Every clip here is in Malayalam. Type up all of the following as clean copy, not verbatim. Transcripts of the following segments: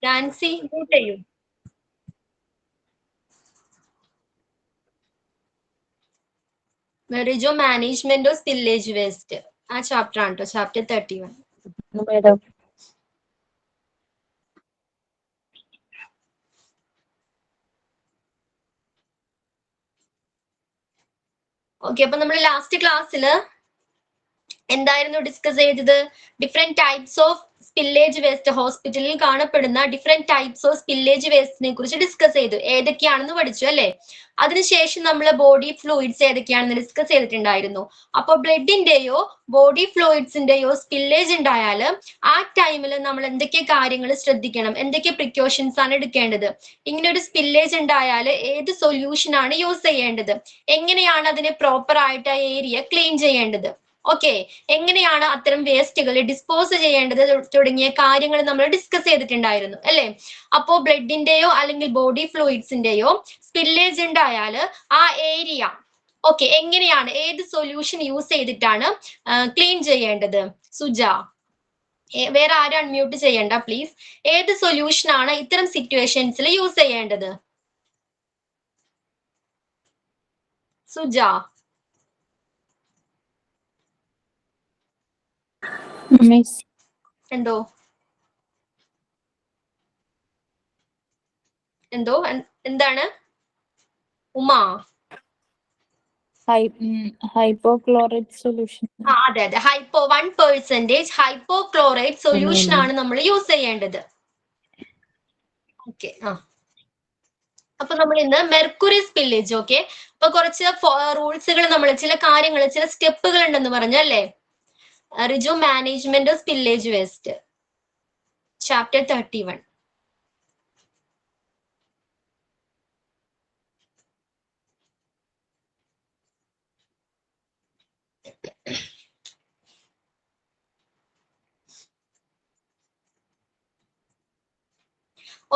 നാൻസി മ്യൂട്ട് ചെയ്യൂ. Rijo management of spillage waste ആ ചാപ്റ്റർ ആണ് കേട്ടോ, ചാപ്റ്റർ 31. മേഡം ഓക്കെ, അപ്പൊ നമ്മൾ ലാസ്റ്റ് ക്ലാസ്സിൽ എന്തായിരുന്നു ഡിസ്കസ് ചെയ്തത്? Different types of spillage waste, ഹോസ്പിറ്റലിൽ കാണപ്പെടുന്ന ഡിഫറെന്റ് ടൈപ്സ് ഓഫ് സ്പില്ലേജ് വേസ്റ്റിനെ കുറിച്ച് ഡിസ്കസ് ചെയ്തു. ഏതൊക്കെയാണെന്ന് പഠിച്ചു അല്ലെ? അതിനുശേഷം നമ്മൾ ബോഡി ഫ്ലൂയിഡ്സ് ഏതൊക്കെയാണെന്ന് ഡിസ്കസ് ചെയ്തിട്ടുണ്ടായിരുന്നു. അപ്പോൾ ബ്ലഡിന്റെയോ ബോഡി ഫ്ലൂയിഡ്സിന്റെയോ സ്പില്ലേജ് ഉണ്ടായാൽ ആ ടൈമിൽ നമ്മൾ എന്തൊക്കെ കാര്യങ്ങൾ ശ്രദ്ധിക്കണം, എന്തൊക്കെ പ്രിക്കോഷൻസ് ആണ് എടുക്കേണ്ടത്, ഇങ്ങനെ ഒരു സ്പില്ലേജ് ഉണ്ടായാൽ ഏത് സൊല്യൂഷൻ ആണ് യൂസ് ചെയ്യേണ്ടത്, എങ്ങനെയാണ് അതിനെ പ്രോപ്പർ ആയിട്ട് ആ ഏരിയ ക്ലീൻ ചെയ്യേണ്ടത്, ഓക്കെ, എങ്ങനെയാണ് അത്തരം വേസ്റ്റുകൾ ഡിസ്പോസ് ചെയ്യേണ്ടത് തുടങ്ങിയ കാര്യങ്ങൾ നമ്മൾ ഡിസ്കസ് ചെയ്തിട്ടുണ്ടായിരുന്നു അല്ലെ? അപ്പോ ബ്ലഡിന്റെയോ അല്ലെങ്കിൽ ബോഡി ഫ്ലൂയിഡ്സിന്റെയോ സ്പില്ലേജ് ഉണ്ടായാൽ ആ ഏരിയ ഓക്കെ എങ്ങനെയാണ്, ഏത് സൊല്യൂഷൻ യൂസ് ചെയ്തിട്ടാണ് ക്ലീൻ ചെയ്യേണ്ടത്? സുജ, വേറെ ആരും അൺമ്യൂട്ട് ചെയ്യണ്ട പ്ലീസ്. ഏത് സൊല്യൂഷൻ ആണ് ഇത്തരം സിറ്റുവേഷൻസിൽ യൂസ് ചെയ്യേണ്ടത്? സുജ എന്തോ എന്തോ എന്താണ് ഉമ? Hypochlorite solution. അതെ അതെ, 1% ഹൈപ്പോക്ലോറൈറ്റ് സൊല്യൂഷൻ ആണ് നമ്മൾ യൂസ് ചെയ്യേണ്ടത്. ഓക്കെ, അപ്പൊ നമ്മൾ ഇന്ന് മെർക്കുറി സ്പില്ലേജ്, ഓക്കെ, അപ്പൊ കുറച്ച് റൂൾസുകൾ, നമ്മൾ ചില കാര്യങ്ങൾ, ചില സ്റ്റെപ്പുകൾ ഉണ്ടെന്ന് പറഞ്ഞു അല്ലേ? Riju management of spillage waste chapter 31.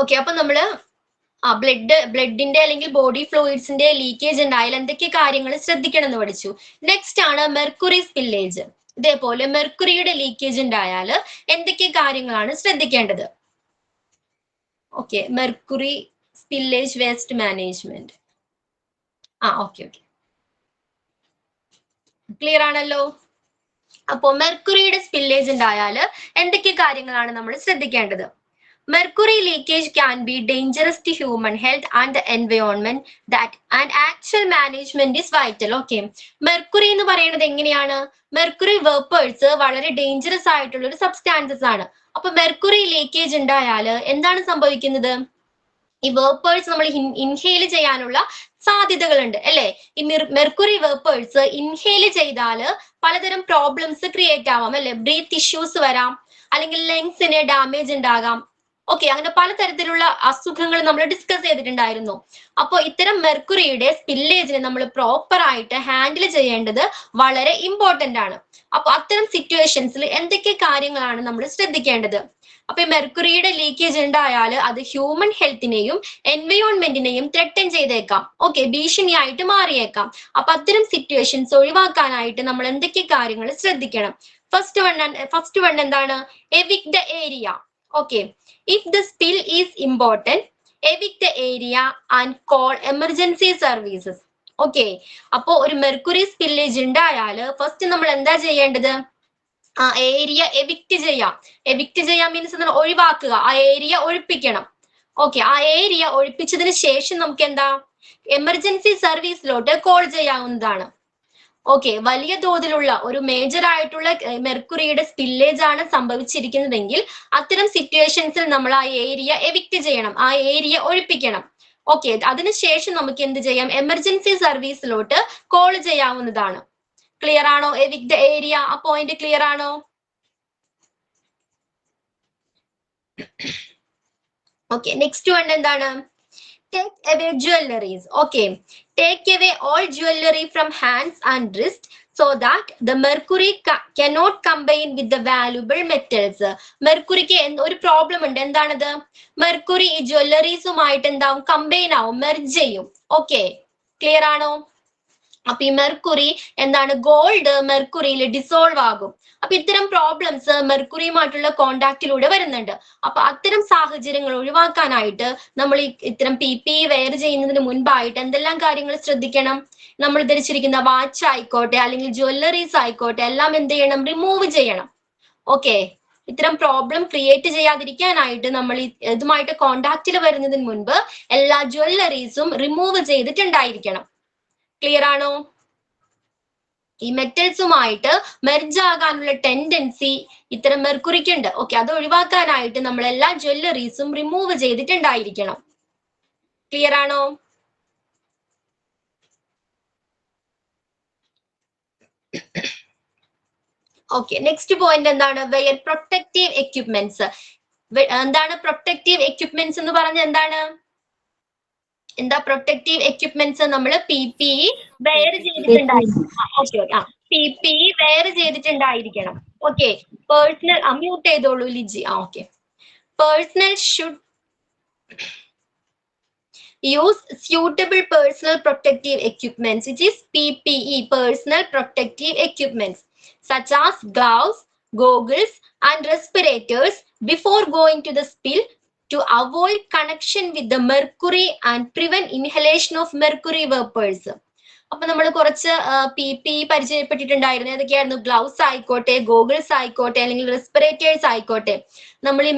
Okay, അപ്പൊ നമ്മള് ബ്ലഡിന്റെ അല്ലെങ്കിൽ ബോഡി ഫ്ലൂയിഡ്സിന്റെ ലീക്കേജ് ഉണ്ടായാൽ എന്തൊക്കെ കാര്യങ്ങൾ ശ്രദ്ധിക്കണം എന്ന് പഠിച്ചു. നെക്സ്റ്റ് ആണ് മെർക്കുറി സ്പില്ലേജ്. ഇതേപോലെ മെർക്കുറിയുടെ ലീക്കേജ് ഉണ്ടായാൽ എന്തൊക്കെ കാര്യങ്ങളാണ് ശ്രദ്ധിക്കേണ്ടത്? Okay, mercury spillage waste management. Okay, clear ആണല്ലോ? അപ്പോ മെർക്കുറിയുടെ സ്പില്ലേജ് ഉണ്ടായാൽ എന്തൊക്കെ കാര്യങ്ങളാണ് നമ്മൾ ശ്രദ്ധിക്കേണ്ടത്? Mercury leakage can be dangerous to human health and the environment, and actual management is vital. Okay, mercury എന്ന് പറയുന്നത് എങ്ങനെയാണ്? മെർക്കുറി വേപ്പേഴ്സ് വളരെ ഡേഞ്ചറസ് ആയിട്ടുള്ള ഒരു സബ്സ്റ്റാൻസസ് ആണ്. അപ്പൊ മെർക്കുറി ലീക്കേജ് ഉണ്ടായാൽ എന്താണ് സംഭവിക്കുന്നത്? ഈ വേപ്പേഴ്സ് നമ്മൾ ഇൻഹെയിൽ ചെയ്യാനുള്ള സാധ്യതകളുണ്ട് അല്ലെ? ഈ മെർക്കുറി വേപ്പേഴ്സ് ഇൻഹെയിൽ ചെയ്താൽ പലതരം പ്രോബ്ലംസ് ക്രിയേറ്റ് ആവാം അല്ലെ? ബ്രീത്ത് ഇഷ്യൂസ് വരാം, അല്ലെങ്കിൽ ലങ്സിന് ഡാമേജ് ഉണ്ടാകാം. ഓക്കെ, അങ്ങനെ പലതരത്തിലുള്ള അസുഖങ്ങൾ നമ്മൾ ഡിസ്കസ് ചെയ്തിട്ടുണ്ടായിരുന്നു. അപ്പോൾ ഇത്തരം മെർക്കുറിയുടെ സ്പില്ലേജിനെ നമ്മൾ പ്രോപ്പർ ആയിട്ട് ഹാൻഡിൽ ചെയ്യേണ്ടത് വളരെ ഇമ്പോർട്ടന്റ് ആണ്. അപ്പൊ അത്തരം സിറ്റുവേഷൻസിൽ എന്തൊക്കെ കാര്യങ്ങളാണ് നമ്മൾ ശ്രദ്ധിക്കേണ്ടത്? അപ്പൊ ഈ മെർക്കുറിയുടെ ലീക്കേജ് ഉണ്ടായാൽ അത് ഹ്യൂമൻ ഹെൽത്തിനെയും എൻവയോൺമെന്റിനെയും ത്രെട്ടൻ ചെയ്തേക്കാം, ഓക്കെ, ഭീഷണിയായിട്ട് മാറിയേക്കാം. അപ്പൊ അത്തരം സിറ്റുവേഷൻസ് ഒഴിവാക്കാനായിട്ട് നമ്മൾ എന്തൊക്കെ കാര്യങ്ങൾ ശ്രദ്ധിക്കണം? ഫസ്റ്റ് വൺ എന്താണ്? Evict the area. Okay, if the spill is important, evict the area and call emergency services. Okay, അപ്പോ ഒരു മെർക്കുറി സ്പില്ലേജ് ഉണ്ടായാൽ ഫസ്റ്റ് നമ്മൾ എന്താ ചെയ്യേണ്ടത്? ആ ഏരിയ എവിക്ട് ചെയ്യാം മീൻസ് ഒഴിവാക്കുക, ആ ഏരിയ ഒഴിപ്പിക്കണം. ഓക്കെ, ആ ഏരിയ ഒഴിപ്പിച്ചതിന് ശേഷം നമുക്ക് എന്താ? എമർജൻസി സർവീസിലോട്ട് കോൾ ചെയ്യാവുന്നതാണ്. ഓക്കെ, വലിയ തോതിലുള്ള ഒരു മേജർ ആയിട്ടുള്ള മെർക്കുറിയുടെ സ്പില്ലേജ് ആണ് സംഭവിച്ചിരിക്കുന്നതെങ്കിൽ അത്തരം സിറ്റുവേഷൻസിൽ നമ്മൾ ആ ഏരിയ എവിക്ട് ചെയ്യണം, ആ ഏരിയ ഒഴിപ്പിക്കണം. ഓക്കെ, അതിനുശേഷം നമുക്ക് എന്ത് ചെയ്യാം? എമർജൻസി സർവീസിലോട്ട് കോൾ ചെയ്യാവുന്നതാണ്. ക്ലിയർ ആണോ? എവിക്ട് ദ ഏരിയ, ആ പോയിന്റ് ക്ലിയർ ആണോ? ഓക്കെ, നെക്സ്റ്റ് വൺ എന്താണ്? Take away jewelries. Okay, take away all jewelry from hands and wrist so that the mercury cannot combine with the valuable metals. മെർക്കുറിക്ക് ഒരു പ്രോബ്ലം ഉണ്ട്. എന്താണത്? മെർക്കുറി ഈ ജ്വല്ലറീസുമായിട്ട് എന്താവും? കമ്പൈൻ ആവും, മെർജ് ചെയ്യും. ഓക്കെ, ക്ലിയർ ആണോ? അപ്പൊ ഈ മെർക്കുറി എന്താണ്, ഗോൾഡ് മെർക്കുറിയിൽ ഡിസോൾവ് ആകും. അപ്പൊ ഇത്തരം പ്രോബ്ലംസ് മെർക്കുറിയുമായിട്ടുള്ള കോണ്ടാക്റ്റിലൂടെ വരുന്നുണ്ട്. അപ്പൊ അത്തരം സാഹചര്യങ്ങൾ ഒഴിവാക്കാനായിട്ട് നമ്മൾ ഇത്തരം PPE വെയർ ചെയ്യുന്നതിന് മുൻപായിട്ട് എന്തെല്ലാം കാര്യങ്ങൾ ശ്രദ്ധിക്കണം? നമ്മൾ ധരിച്ചിരിക്കുന്ന വാച്ച് ആയിക്കോട്ടെ അല്ലെങ്കിൽ ജ്വല്ലറീസ് ആയിക്കോട്ടെ എല്ലാം എന്ത് ചെയ്യണം? റിമൂവ് ചെയ്യണം. ഓക്കെ, ഇത്തരം പ്രോബ്ലം ക്രിയേറ്റ് ചെയ്യാതിരിക്കാനായിട്ട് നമ്മൾ ഇതുമായിട്ട് കോണ്ടാക്റ്റിൽ വരുന്നതിന് മുൻപ് എല്ലാ ജ്വല്ലറീസും റിമൂവ് ചെയ്തിട്ടുണ്ടായിരിക്കണം. ക്ലിയർ ആണോ? ഈ മെറ്റൽസുമായിട്ട് മെർജ് ആകാനുള്ള ടെൻഡൻസി ഇത്തരം മെർക്കുറിക്കുണ്ട്. ഓക്കെ, അത് ഒഴിവാക്കാനായിട്ട് നമ്മൾ എല്ലാ ജ്വല്ലറീസും റിമൂവ് ചെയ്തിട്ടുണ്ടായിരിക്കണം. ക്ലിയർ ആണോ? ഓക്കെ, നെക്സ്റ്റ് പോയിന്റ് എന്താണ്? Wear protective equipments. എന്താണ് പ്രൊട്ടക്റ്റീവ് എക്യുപ്മെന്റ്സ് എന്ന് പറഞ്ഞ എന്താണ്? എന്താ പ്രൊട്ടക്റ്റീവ് എക്യുപ്മെന്റ്സ്? നമ്മൾ PPE വെയർ ചെയ്തിട്ടുണ്ടായിരിക്കണം. ഓക്കെ, PPE വെയർ ചെയ്തിട്ടുണ്ടായിരിക്കണം. ഓക്കെ, പേഴ്സണൽ മ്യൂട്ട് ചെയ്തോളൂ Liji. Okay, personal should use suitable personal protective equipments, which is PPE, personal protective equipments, such as gloves, goggles, and respirators before going to the spill to avoid connection with the mercury and prevent inhalation of mercury vapors. അപ്പൊ നമ്മൾ കുറച്ച് PPE പരിചയപ്പെട്ടിട്ടുണ്ടായിരുന്നു. ഏതൊക്കെയായിരുന്നു? ഗ്ലൗസ് ആയിക്കോട്ടെ, ഗോഗിൾസ് ആയിക്കോട്ടെ, അല്ലെങ്കിൽ റെസ്പിറേറ്റേഴ്സ് ആയിക്കോട്ടെ. നമ്മൾ ഈ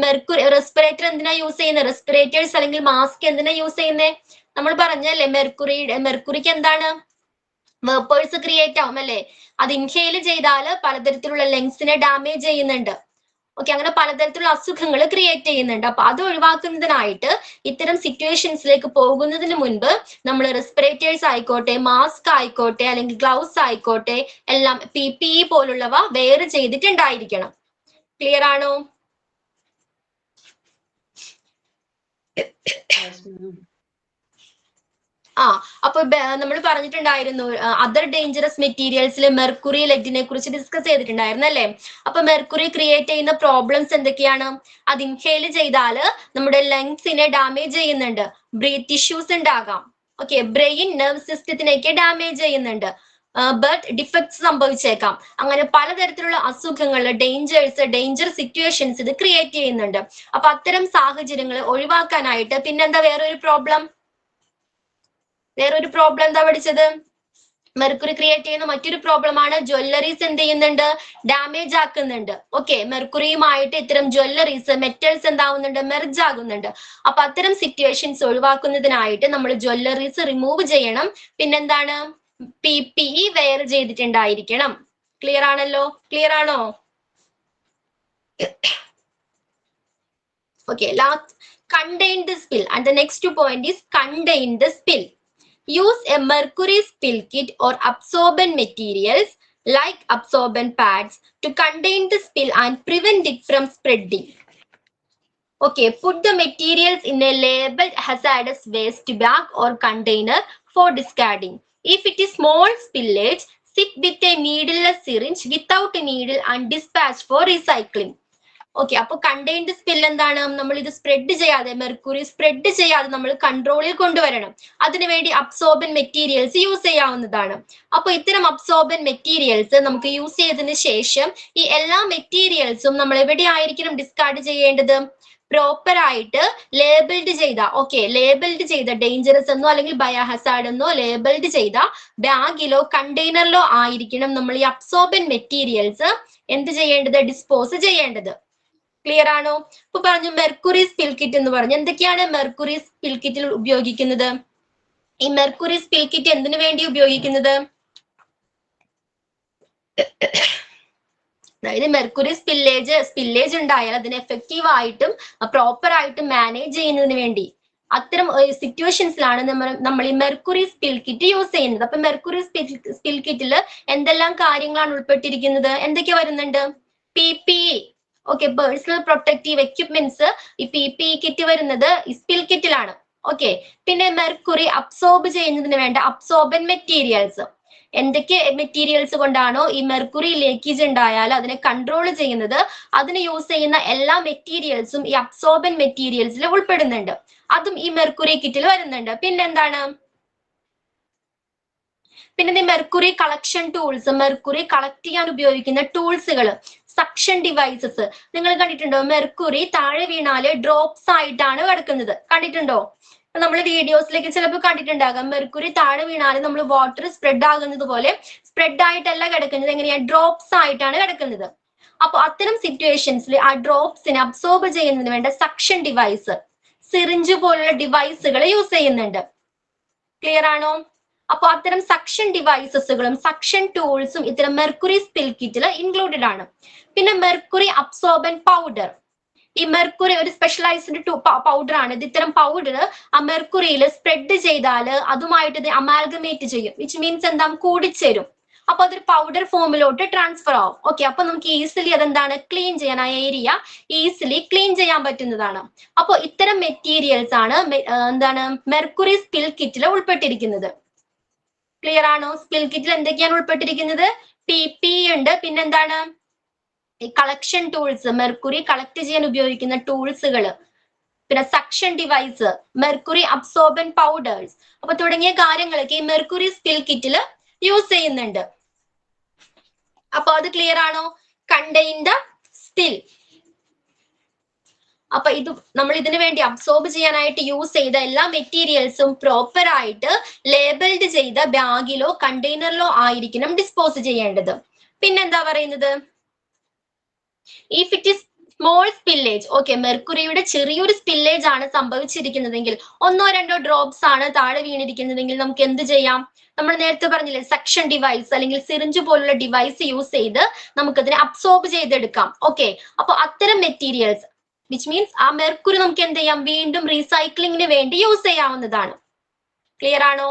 റെസ്പിറേറ്റർ എന്തിനാ യൂസ് ചെയ്യുന്നത്? റെസ്പിറേറ്റേഴ്സ് അല്ലെങ്കിൽ മാസ്ക് എന്തിനാ യൂസ് ചെയ്യുന്നത്? നമ്മൾ പറഞ്ഞല്ലേ, മെർക്കുറിക്ക് എന്താണ്? വേപ്പേഴ്സ് ക്രിയേറ്റ് ആവും അല്ലെ? അത് ഇൻഹെയിൽ ചെയ്താൽ പലതരത്തിലുള്ള ലങ്സിനെ ഡാമേജ് ചെയ്യുന്നുണ്ട്. ഓക്കെ, അങ്ങനെ പലതരത്തിലുള്ള അസുഖങ്ങൾ ക്രിയേറ്റ് ചെയ്യുന്നുണ്ട്. അപ്പൊ അത് ഒഴിവാക്കുന്നതിനായിട്ട് ഇത്തരം സിറ്റുവേഷൻസിലേക്ക് പോകുന്നതിന് മുൻപ് നമ്മൾ റെസ്പിറേറ്റേഴ്സ് ആയിക്കോട്ടെ, മാസ്ക് ആയിക്കോട്ടെ, അല്ലെങ്കിൽ ഗ്ലൗസ് ആയിക്കോട്ടെ എല്ലാം PPE പോലുള്ളവ വെയർ ചെയ്തിട്ടുണ്ടായിരിക്കണം. ക്ലിയർ ആണോ? അപ്പൊ നമ്മൾ പറഞ്ഞിട്ടുണ്ടായിരുന്നു അതർ ഡേഞ്ചറസ് മെറ്റീരിയൽസിൽ മെർക്കുറി ലെഡിനെ കുറിച്ച് ഡിസ്കസ് ചെയ്തിട്ടുണ്ടായിരുന്നു അല്ലെ? അപ്പൊ മെർക്കുറി ക്രിയേറ്റ് ചെയ്യുന്ന പ്രോബ്ലംസ് എന്തൊക്കെയാണ്? അത് ഇൻഹെയിൽ ചെയ്താൽ നമ്മുടെ ലങ്സിനെ ഡാമേജ് ചെയ്യുന്നുണ്ട്, ബ്രീത്ത് ഇഷ്യൂസ് ഉണ്ടാകാം. ഓക്കെ, ബ്രെയിൻ നെർവ് സിസ്റ്റത്തിനൊക്കെ ഡാമേജ് ചെയ്യുന്നുണ്ട്, ബർത്ത് ഡിഫക്ട്സ് സംഭവിച്ചേക്കാം. അങ്ങനെ പലതരത്തിലുള്ള അസുഖങ്ങൾ, ഡേഞ്ചർ സിറ്റുവേഷൻസ് ഇത് ക്രിയേറ്റ് ചെയ്യുന്നുണ്ട്. അപ്പൊ അത്തരം സാഹചര്യങ്ങൾ ഒഴിവാക്കാനായിട്ട് പിന്നെന്താ വേറൊരു പ്രോബ്ലം എന്താ പഠിച്ചത്? മെർക്കുറി ക്രിയേറ്റ് ചെയ്യുന്ന മറ്റൊരു പ്രോബ്ലം ആണ് ജ്വല്ലറീസ് എന്ത് ചെയ്യുന്നുണ്ട്? ഡാമേജ് ആക്കുന്നുണ്ട്. ഓക്കെ, മെർക്കുറിയുമായിട്ട് ഇത്തരം ജ്വല്ലറീസ്, മെറ്റൽസ് എന്താവുന്നുണ്ട്? മെർജ് ആകുന്നുണ്ട്. അപ്പൊ അത്തരം സിറ്റുവേഷൻസ് ഒഴിവാക്കുന്നതിനായിട്ട് നമ്മൾ ജ്വല്ലറീസ് റിമൂവ് ചെയ്യണം. പിന്നെന്താണ്? PPE വെയർ ചെയ്തിട്ടുണ്ടായിരിക്കണം. ക്ലിയർ ആണല്ലോ? ക്ലിയർ ആണോ? Okay, last, contain the spill, and the next point is contain the spill. Use a mercury spill kit or absorbent materials like absorbent pads to contain the spill and prevent it from spreading. Okay, put the materials in a labeled hazardous waste bag or container for discarding. If it is small spillage, sit with a needleless syringe without a needle and dispatch for recycling. Okay, അപ്പൊ കണ്ടെയ്ൻഡ് സ്പിൽ എന്താണ്? നമ്മൾ ഇത് സ്പ്രെഡ് ചെയ്യാതെ, മെർക്കുറി സ്പ്രെഡ് ചെയ്യാതെ നമ്മൾ കൺട്രോളിൽ കൊണ്ടുവരണം. അതിനുവേണ്ടി അബ്സോർബൻ മെറ്റീരിയൽസ് യൂസ് ചെയ്യാവുന്നതാണ്. അപ്പൊ ഇത്തരം അബ്സോർബൻ മെറ്റീരിയൽസ് നമുക്ക് യൂസ് ചെയ്തതിന് ശേഷം ഈ എല്ലാ മെറ്റീരിയൽസും നമ്മൾ എവിടെ ആയിരിക്കണം ഡിസ്കാർഡ് ചെയ്യേണ്ടത്? പ്രോപ്പർ ആയിട്ട് ലേബിൾഡ് ചെയ്ത ഡേഞ്ചറസ് എന്നോ അല്ലെങ്കിൽ ബയോഹസാർഡ് എന്നോ ലേബിൾഡ് ചെയ്ത ബാഗിലോ കണ്ടെയ്നറിലോ ആയിരിക്കണം നമ്മൾ ഈ അബ്സോർബൻ മെറ്റീരിയൽസ് എന്ത് ചെയ്യേണ്ടത്? ഡിസ്പോസ് ചെയ്യേണ്ടത്. ക്ലിയർ ആണോ? ഇപ്പൊ പറഞ്ഞു മെർക്കുറി സ്പിൽ കിറ്റ് എന്ന് പറഞ്ഞു. എന്തൊക്കെയാണ് മെർക്കുറി സ്പിൽ കിറ്റിൽ ഉപയോഗിക്കുന്നത്? ഈ മെർക്കുറി സ്പിൽ കിറ്റ് എന്തിനു വേണ്ടി ഉപയോഗിക്കുന്നത്? അതായത് മെർക്കുറി സ്പില്ലേജ് ഉണ്ടായാൽ അതിനെ എഫക്റ്റീവ് ആയിട്ടും പ്രോപ്പർ ആയിട്ടും മാനേജ് ചെയ്യുന്നതിന് വേണ്ടി അത്തരം സിറ്റുവേഷൻസിലാണ് നമ്മൾ ഈ മെർക്കുറി സ്പിൽ കിറ്റ് യൂസ് ചെയ്യുന്നത്. അപ്പൊ മെർക്കുറി സ്പിൽ കിറ്റിൽ എന്തെല്ലാം കാര്യങ്ങളാണ് ഉൾപ്പെട്ടിരിക്കുന്നത്? എന്തൊക്കെ വരുന്നുണ്ട്? PPE, okay, personal protective equipments. ഈ PPE കിറ്റ് വരുന്നത് സ്പിൽ കിറ്റിലാണ്. ഓക്കെ, പിന്നെ മെർക്കുറി അബ്സോർബ് ചെയ്യുന്നതിന് വേണ്ട അബ്സോർബൻ മെറ്റീരിയൽസ്. എന്തൊക്കെ മെറ്റീരിയൽസ് കൊണ്ടാണോ ഈ മെർക്കുറി ലീക്കേജ് ഉണ്ടായാൽ അതിനെ കൺട്രോൾ ചെയ്യുന്നത്, അതിന് യൂസ് ചെയ്യുന്ന എല്ലാ മെറ്റീരിയൽസും ഈ അബ്സോർബൻ മെറ്റീരിയൽസിൽ ഉൾപ്പെടുന്നുണ്ട്. അതും ഈ മെർക്കുറി കിറ്റിൽ വരുന്നുണ്ട്. പിന്നെന്താണ്? പിന്നെ mercury collection tools, mercury collect ചെയ്യാൻ ഉപയോഗിക്കുന്ന ടൂൾസുകൾ, സക്ഷൻ ഡിവൈസസ്. നിങ്ങൾ കണ്ടിട്ടുണ്ടോ മെർക്കുറി താഴെ വീണാല് ഡ്രോപ്സ് ആയിട്ടാണ് കിടക്കുന്നത്, കണ്ടിട്ടുണ്ടോ? നമ്മൾ വീഡിയോസിലേക്ക് ചിലപ്പോൾ കണ്ടിട്ടുണ്ടാകാം, മെർക്കുറി താഴെ വീണാല് നമ്മൾ വാട്ടർ സ്പ്രെഡ് ആകുന്നത് പോലെ സ്പ്രെഡ് ആയിട്ടല്ല കിടക്കുന്നത്, എങ്ങനെയാ ഡ്രോപ്സ് ആയിട്ടാണ് കിടക്കുന്നത്. അപ്പൊ അത്തരം സിറ്റുവേഷൻസിൽ ആ ഡ്രോപ്സിനെ അബ്സോർബ് ചെയ്യുന്നതിന് വേണ്ട സക്ഷൻ ഡിവൈസ്, സിറിഞ്ച് പോലുള്ള ഡിവൈസുകൾ യൂസ് ചെയ്യുന്നുണ്ട്. ക്ലിയർ ആണോ? അപ്പൊ അത്തരം സക്ഷൻ ഡിവൈസസുകളും സക്ഷൻ ടൂൾസും ഇത്തരം മെർക്കുറി സ്പിൽ കിറ്റിൽ ഇൻക്ലൂഡഡ് ആണ്. പിന്നെ മെർക്കുറി അബ്സോർബൻ പൗഡർ. ഈ മെർക്കുറി ഒരു സ്പെഷ്യലൈസ്ഡ് പൗഡർ ആണ്. ഇത് ഇത്തരം പൗഡർ ആ മെർക്കുറിയിൽ സ്പ്രെഡ് ചെയ്താൽ അതുമായിട്ട് ഇത് അമാൽഗമേറ്റ് ചെയ്യും, വിച്ച് മീൻസ് എന്താ, കൂടിച്ചേരും. അപ്പൊ അതൊരു പൗഡർ ഫോമിലോട്ട് ട്രാൻസ്ഫർ ആവും. ഓക്കെ, അപ്പൊ നമുക്ക് ഈസിലി അതെന്താണ്, ക്ലീൻ ചെയ്യാൻ, ആ ഏരിയ ഈസിലി ക്ലീൻ ചെയ്യാൻ പറ്റുന്നതാണ്. അപ്പൊ ഇത്തരം മെറ്റീരിയൽസ് ആണ് എന്താണ് മെർക്കുറി സ്പിൽ കിറ്റിൽ ഉൾപ്പെട്ടിരിക്കുന്നത്. ക്ലിയർ ആണോ? സ്പിൽ കിറ്റിൽ എന്തൊക്കെയാണ് ഉൾപ്പെട്ടിരിക്കുന്നത്? PP ഉണ്ട്, പിന്നെന്താണ് ഈ കളക്ഷൻ ടൂൾസ്, മെർക്കുറി കളക്ട് ചെയ്യാൻ ഉപയോഗിക്കുന്ന ടൂൾസുകൾ, പിന്നെ suction device, mercury absorbent powders, അപ്പൊ തുടങ്ങിയ കാര്യങ്ങളൊക്കെ ഈ മെർക്കുറി സ്പിൽ കിറ്റിൽ യൂസ് ചെയ്യുന്നുണ്ട്. അപ്പൊ അത് ക്ലിയർ ആണോ? Contain the spill. അപ്പൊ ഇത് നമ്മൾ ഇതിനു വേണ്ടി അബ്സോർബ് ചെയ്യാനായിട്ട് യൂസ് ചെയ്ത എല്ലാ മെറ്റീരിയൽസും പ്രോപ്പർ ആയിട്ട് ലേബിൾഡ് ചെയ്ത ബാഗിലോ കണ്ടെയ്നറിലോ ആയിരിക്കണം ഡിസ്പോസ് ചെയ്യേണ്ടത്. പിന്നെന്താ പറയുന്നത്, if it is small spillage, okay, മെർക്കുറിയുടെ ചെറിയൊരു സ്പില്ലേജ് ആണ് സംഭവിച്ചിരിക്കുന്നതെങ്കിൽ, 1-2 ഡ്രോപ്സ് ആണ് താഴെ വീണിരിക്കുന്നതെങ്കിൽ നമുക്ക് എന്ത് ചെയ്യാം? നമ്മൾ നേരത്തെ പറഞ്ഞില്ലേ, സക്ഷൻ ഡിവൈസ് അല്ലെങ്കിൽ സിറിഞ്ച് പോലുള്ള ഡിവൈസ് യൂസ് ചെയ്ത് നമുക്കതിനെ അബ്സോർബ് ചെയ്തെടുക്കാം. ഓക്കെ, അപ്പൊ അത്തരം മെറ്റീരിയൽസ്, വിച്ച് മീൻസ് ആ മെർക്കുറി നമുക്ക് എന്ത് ചെയ്യാം, വീണ്ടും റീസൈക്ലിങ്ങിന് വേണ്ടി യൂസ് ചെയ്യാവുന്നതാണ്. ക്ലിയർ ആണോ?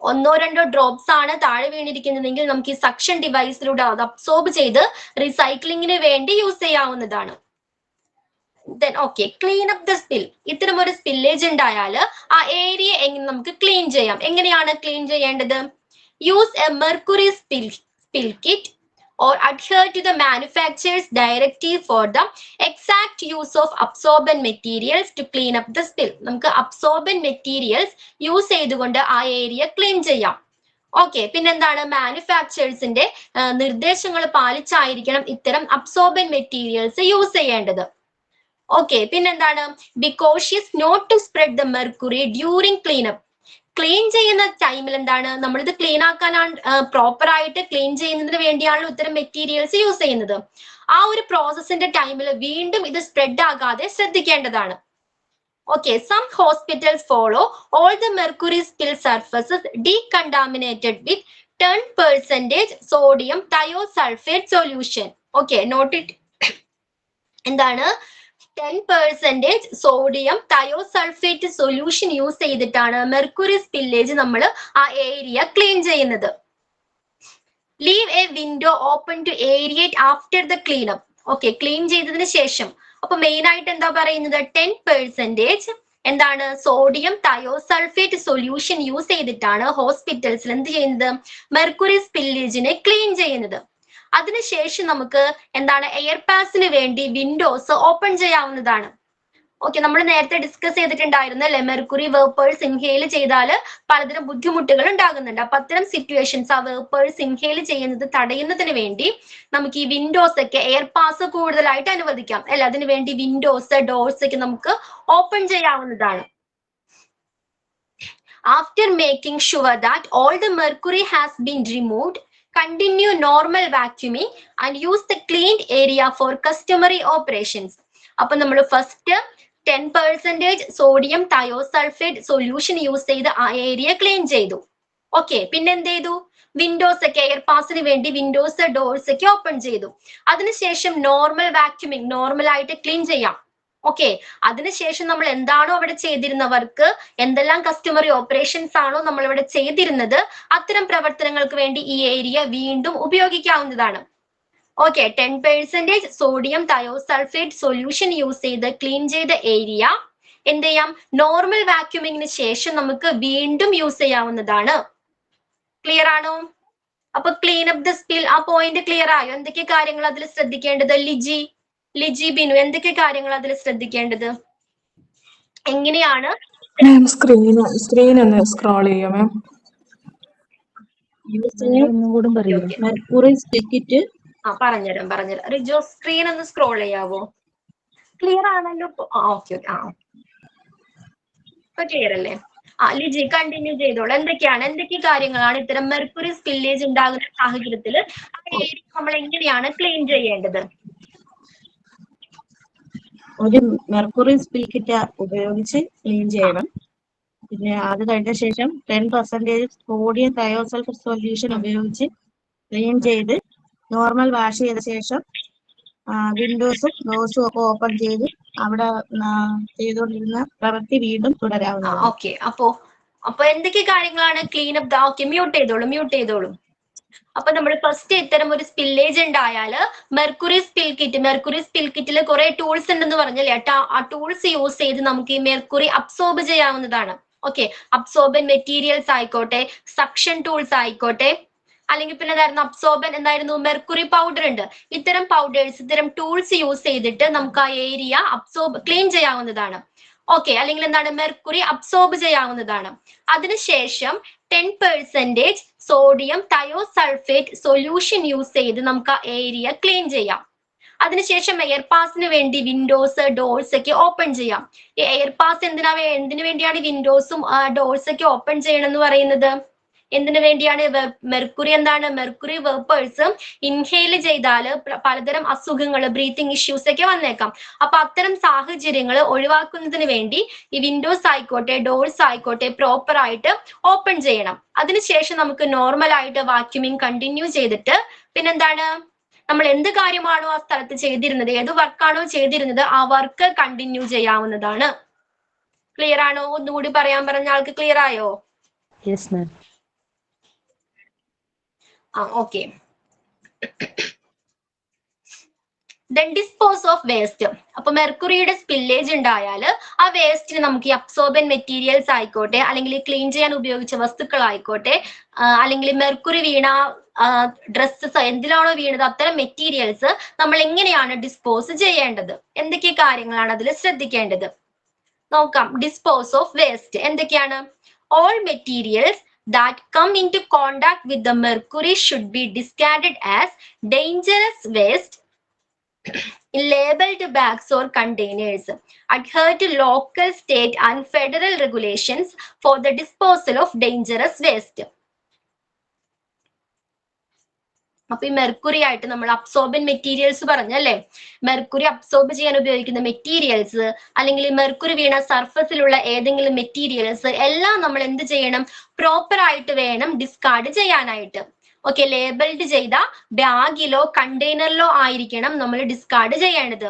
1-2 ഡ്രോപ്സ് ആണ് താഴെ വീണിരിക്കുന്നതെങ്കിൽ നമുക്ക് ഈ സക്ഷൻ ഡിവൈസിലൂടെ അത് അബ്സോർബ് ചെയ്ത് റീസൈക്ലിങ്ങിന് വേണ്ടി യൂസ് ചെയ്യാവുന്നതാണ്. Then okay, clean up the spill. ഇത്തരം ഒരു സ്പില്ലേജ് ഉണ്ടായാൽ ആ ഏരിയ എങ്ങനെ നമുക്ക് ക്ലീൻ ചെയ്യാം? എങ്ങനെയാണ് ക്ലീൻ ചെയ്യേണ്ടത്? Use A mercury spill kit or adhere to the manufacturer's directive for the exact use of absorbent materials to clean up the spill. നമുക്ക് absorbent materials യൂസ് ചെയ്തുകൊണ്ട് ആ ഏരിയ ക്ലീൻ ചെയ്യാം. ഓക്കെ, പിന്നെന്താണ്, മാനുഫാക്ചേഴ്സിന്റെ നിർദ്ദേശങ്ങൾ പാലിച്ചായിരിക്കണം ഇത്തരം അബ്സോർബന്റ് മെറ്റീരിയൽസ് യൂസ് ചെയ്യേണ്ടത്. ഓക്കെ, പിന്നെന്താണ്, be cautious not to spread the mercury during cleanup. Clean ചെയ്യുന്ന ടൈമിൽ എന്താണ്, നമ്മളിത് ക്ലീൻ ആക്കാനാണ്, പ്രോപ്പർ ആയിട്ട് ക്ലീൻ ചെയ്യുന്നതിന് വേണ്ടിയാണ് ഇത്തരം മെറ്റീരിയൽസ് യൂസ് ചെയ്യുന്നത്. ആ ഒരു പ്രോസസ്സിന്റെ ടൈമിൽ വീണ്ടും ഇത് സ്പ്രെഡ് ആകാതെ ശ്രദ്ധിക്കേണ്ടതാണ്. Okay, some hospitals follow all the mercury spill surfaces decontaminated with 10% sodium thiosulfate solution. Okay, note it. എന്താണ്, 10% സോഡിയം തയോസൾഫേറ്റ് സൊല്യൂഷൻ യൂസ് ചെയ്തിട്ടാണ് മെർക്കുറി സ്പില്ലേജ് നമ്മൾ ആ ഏരിയ ക്ലീൻ ചെയ്യുന്നത്. Leave a window open to aerate after the cleanup. Okay, clean ചെയ്തതിന് ശേഷം. അപ്പൊ മെയിൻ ആയിട്ട് എന്താ പറയുന്നത്, 10% എന്താണ്, സോഡിയം തയോസൾഫേറ്റ് സൊല്യൂഷൻ യൂസ് ചെയ്തിട്ടാണ് ഹോസ്പിറ്റൽസിൽ എന്ത് ചെയ്യുന്നത്, മെർക്കുറി സ്പില്ലേജിനെ ക്ലീൻ ചെയ്യുന്നത്. അതിനുശേഷം നമുക്ക് എന്താണ്, എയർ പാസിന് വേണ്ടി വിൻഡോസ് ഓപ്പൺ ചെയ്യാവുന്നതാണ്. ഓക്കെ, നമ്മൾ നേരത്തെ ഡിസ്കസ് ചെയ്തിട്ടുണ്ടായിരുന്നു അല്ലെ, മെർക്കുറി വേപ്പേഴ്സ് ഇൻഹെയിൽ ചെയ്താൽ പലതരം ബുദ്ധിമുട്ടുകൾ ഉണ്ടാകുന്നുണ്ട്. അപ്പൊ അത്തരം സിറ്റുവേഷൻസ് ആ വേപ്പേഴ്സ് ഇൻഹെയിൽ ചെയ്യുന്നത് തടയുന്നതിന് വേണ്ടി നമുക്ക് ഈ വിൻഡോസ് ഒക്കെ എയർ പാസ് കൂടുതലായിട്ട് അനുവദിക്കാം അല്ലെ. അതിനു വേണ്ടി വിൻഡോസ്, ഡോർസ് ഒക്കെ നമുക്ക് ഓപ്പൺ ചെയ്യാവുന്നതാണ്. After making sure that all the mercury has been removed, continue normal vacuuming and use the cleaned area for customary operations. അപ്പൊ നമ്മൾ first 10% sodium thiosulphate solution use ചെയ്ത് ആ ഏരിയ ക്ലീൻ ചെയ്തു. ഓക്കെ, പിന്നെ എന്ത് ചെയ്തു, വിൻഡോസ് ഒക്കെ എയർ പാസിന് വേണ്ടി വിൻഡോസ്, ഡോർസ് ഒക്കെ ഓപ്പൺ ചെയ്തു. അതിനുശേഷം നോർമൽ വാക്യൂമിങ്, നോർമൽ ആയിട്ട് ക്ലീൻ ചെയ്യാം. ഓക്കെ, അതിനുശേഷം നമ്മൾ എന്താണോ അവിടെ ചെയ്തിരുന്നവർക്ക്, എന്തെല്ലാം കസ്റ്റമറി ഓപ്പറേഷൻസ് ആണോ നമ്മൾ ഇവിടെ ചെയ്തിരുന്നത്, അത്തരം പ്രവർത്തനങ്ങൾക്ക് വേണ്ടി ഈ ഏരിയ വീണ്ടും ഉപയോഗിക്കാവുന്നതാണ്. Okay, 10% sodium thiosulphate solution use ചെയ്ത് ക്ലീൻ ചെയ്ത ഏരിയ എന്ത് ചെയ്യാം, നോർമൽ വാക്യൂമിങ്ങിന് ശേഷം നമുക്ക് വീണ്ടും യൂസ് ചെയ്യാവുന്നതാണ്. ക്ലിയർ ആണോ? അപ്പൊ ക്ലീൻ അപ്പ് ദ സ്പിൽ, ആ പോയിന്റ് ക്ലിയർ ആയോ? എന്തൊക്കെ കാര്യങ്ങൾ അതിൽ ശ്രദ്ധിക്കേണ്ടത്? ലിജി ബിനു, എന്തൊക്കെ കാര്യങ്ങൾ അതിൽ ശ്രദ്ധിക്കേണ്ടത്? എങ്ങനെയാണ് മാം സ്ക്രീൻ ഒന്ന് സ്ക്രോൾ ചെയ്യാം മാം. മാഡം ഒന്നും കൂടി പറയൂ. മെർക്കുറി സ്പിൽക്കിറ്റ്. പറഞ്ഞുതരാം. റിജോ സ്ക്രീൻ ഒന്ന് സ്ക്രോൾ ചെയ്യാവോ? ക്ലിയർ ആണല്ലോ? ഓക്കെ. ഇപ്പൊ ക്ലിയർ അല്ലേ? ലിജി കണ്ടിന്യൂ ചെയ്തോളൂ. എന്തൊക്കെ കാര്യങ്ങളാണ് ഇത്തരം മെർക്കുറി സ്പില്ലേജ് ഉണ്ടാകുന്ന സാഹചര്യത്തിൽ നമ്മൾ എങ്ങനെയാണ് ക്ലീൻ ചെയ്യേണ്ടത്? ഒരു മെർക്കുറി സ്പിൽക്കിറ്റ് ഉപയോഗിച്ച് ക്ലീൻ ചെയ്യണം. പിന്നെ അത് കഴിഞ്ഞ ശേഷം 10% സോഡിയം തയോസൾഫർ സൊല്യൂഷൻ ഉപയോഗിച്ച് ക്ലീൻ ചെയ്ത് നോർമൽ വാഷ് ചെയ്ത ശേഷം വിൻഡോസും ഡോസും ഒക്കെ ഓപ്പൺ ചെയ്ത് അവിടെ ചെയ്തുകൊണ്ടിരുന്ന പ്രവൃത്തി വീണ്ടും തുടരാവുന്നതാണ്. ഓക്കെ. അപ്പൊ എന്തൊക്കെ കാര്യങ്ങളാണ് ക്ലീൻ അപ്പ്? ഓക്കെ, മ്യൂട്ട് ചെയ്തോളൂ. അപ്പൊ നമ്മൾ ഫസ്റ്റ് ഇത്തരം ഒരു സ്പില്ലേജ് ഉണ്ടായാല് മെർക്കുറി സ്പിൽക്കിറ്റിൽ കുറെ ടൂൾസ് ഉണ്ടെന്ന് പറഞ്ഞല്ലേ? ആ ടൂൾസ് യൂസ് ചെയ്ത് നമുക്ക് ഈ മെർക്കുറി അബ്സോർബ് ചെയ്യാവുന്നതാണ്. ഓക്കെ, അബ്സോർബൻ മെറ്റീരിയൽസ് ആയിക്കോട്ടെ, സക്ഷൻ ടൂൾസ് ആയിക്കോട്ടെ, അല്ലെങ്കിൽ പിന്നെ എന്തായിരുന്നു മെർക്കുറി പൗഡർ ഉണ്ട്. ഇത്തരം പൗഡേഴ്സ്, ഇത്തരം ടൂൾസ് യൂസ് ചെയ്തിട്ട് നമുക്ക് ആ ഏരിയ ക്ലീൻ ചെയ്യാവുന്നതാണ്. ഓക്കെ, അല്ലെങ്കിൽ എന്താണ് മെർക്കുറി അബ്സോർബ് ചെയ്യാവുന്നതാണ്. അതിനുശേഷം 10% സോഡിയം തയോസൾഫേറ്റ് സൊല്യൂഷൻ യൂസ് ചെയ്ത് നമുക്ക് ആ ഏരിയ ക്ലീൻ ചെയ്യാം. അതിനുശേഷം എയർ പാസിന് വേണ്ടി വിൻഡോസ് ഡോർസ് ഒക്കെ ഓപ്പൺ ചെയ്യാം. ഈ എയർ പാസ് എന്തിനു വേണ്ടിയാണ് വിൻഡോസും ഡോർസ് ഒക്കെ ഓപ്പൺ ചെയ്യണം എന്ന് പറയുന്നത്? എന്തിനു വേണ്ടിയാണ്? മെർക്കുറി വേപ്പേഴ്സ് ഇൻഹെയിൽ ചെയ്താൽ പലതരം അസുഖങ്ങൾ, ബ്രീത്തിങ് ഇഷ്യൂസ് ഒക്കെ വന്നേക്കാം. അപ്പൊ അത്തരം സാഹചര്യങ്ങൾ ഒഴിവാക്കുന്നതിന് വേണ്ടി ഈ വിൻഡോസ് ആയിക്കോട്ടെ ഡോർസ് ആയിക്കോട്ടെ പ്രോപ്പർ ആയിട്ട് ഓപ്പൺ ചെയ്യണം. അതിനുശേഷം നമുക്ക് നോർമൽ ആയിട്ട് വാക്യൂമിങ് കണ്ടിന്യൂ ചെയ്തിട്ട് പിന്നെന്താണ്, നമ്മൾ എന്ത് കാര്യമാണോ ആ സ്ഥലത്ത് ചെയ്തിരുന്നത്, ഏത് വർക്കാണോ ചെയ്തിരുന്നത്, ആ വർക്ക് കണ്ടിന്യൂ ചെയ്യാവുന്നതാണ്. ക്ലിയർ ആണോ? ഒന്നുകൂടി പറഞ്ഞ ആൾക്ക് ക്ലിയർ ആയോ? Yes ma'am. Okay. Then dispose of waste. അപ്പൊ മെർക്കുറിയുടെ സ്പില്ലേജ് ഉണ്ടായാൽ ആ വേസ്റ്റിന് നമുക്ക് ഈ അബ്സോർബൻ മെറ്റീരിയൽസ് ആയിക്കോട്ടെ, അല്ലെങ്കിൽ ക്ലീൻ ചെയ്യാൻ ഉപയോഗിച്ച വസ്തുക്കളായിക്കോട്ടെ, അല്ലെങ്കിൽ മെർക്കുറി വീണ ഡ്രസ്സസ് എന്തിലാണോ വീണത് അത്തരം മെറ്റീരിയൽസ് നമ്മൾ എങ്ങനെയാണ് ഡിസ്പോസ് ചെയ്യേണ്ടത്? എന്തൊക്കെ കാര്യങ്ങളാണ് അതിൽ ശ്രദ്ധിക്കേണ്ടത് നോക്കാം. ഡിസ്പോസ് ഓഫ് വേസ്റ്റ് എന്തൊക്കെയാണ്? All materials that come into contact with the mercury should be discarded as dangerous waste in labeled bags or containers. Adhere to local, state and federal regulations for the disposal of dangerous waste. അപ്പൊ ഈ മെർക്കുറി ആയിട്ട് നമ്മൾ അബ്സോർബൻ മെറ്റീരിയൽസ് പറഞ്ഞല്ലേ? മെർക്കുറി അബ്സോർബ് ചെയ്യാൻ ഉപയോഗിക്കുന്ന മെറ്റീരിയൽസ്, അല്ലെങ്കിൽ മെർക്കുറി വീണ സർഫസിലുള്ള ഏതെങ്കിലും മെറ്റീരിയൽസ് എല്ലാം നമ്മൾ എന്ത് ചെയ്യണം? പ്രോപ്പർ ആയിട്ട് വേണം ഡിസ്കാർഡ് ചെയ്യാനായിട്ട്. ഓക്കെ, ലേബിൾഡ് ചെയ്ത ബാഗിലോ കണ്ടെയ്നറിലോ ആയിരിക്കണം നമ്മൾ ഡിസ്കാർഡ് ചെയ്യേണ്ടത്.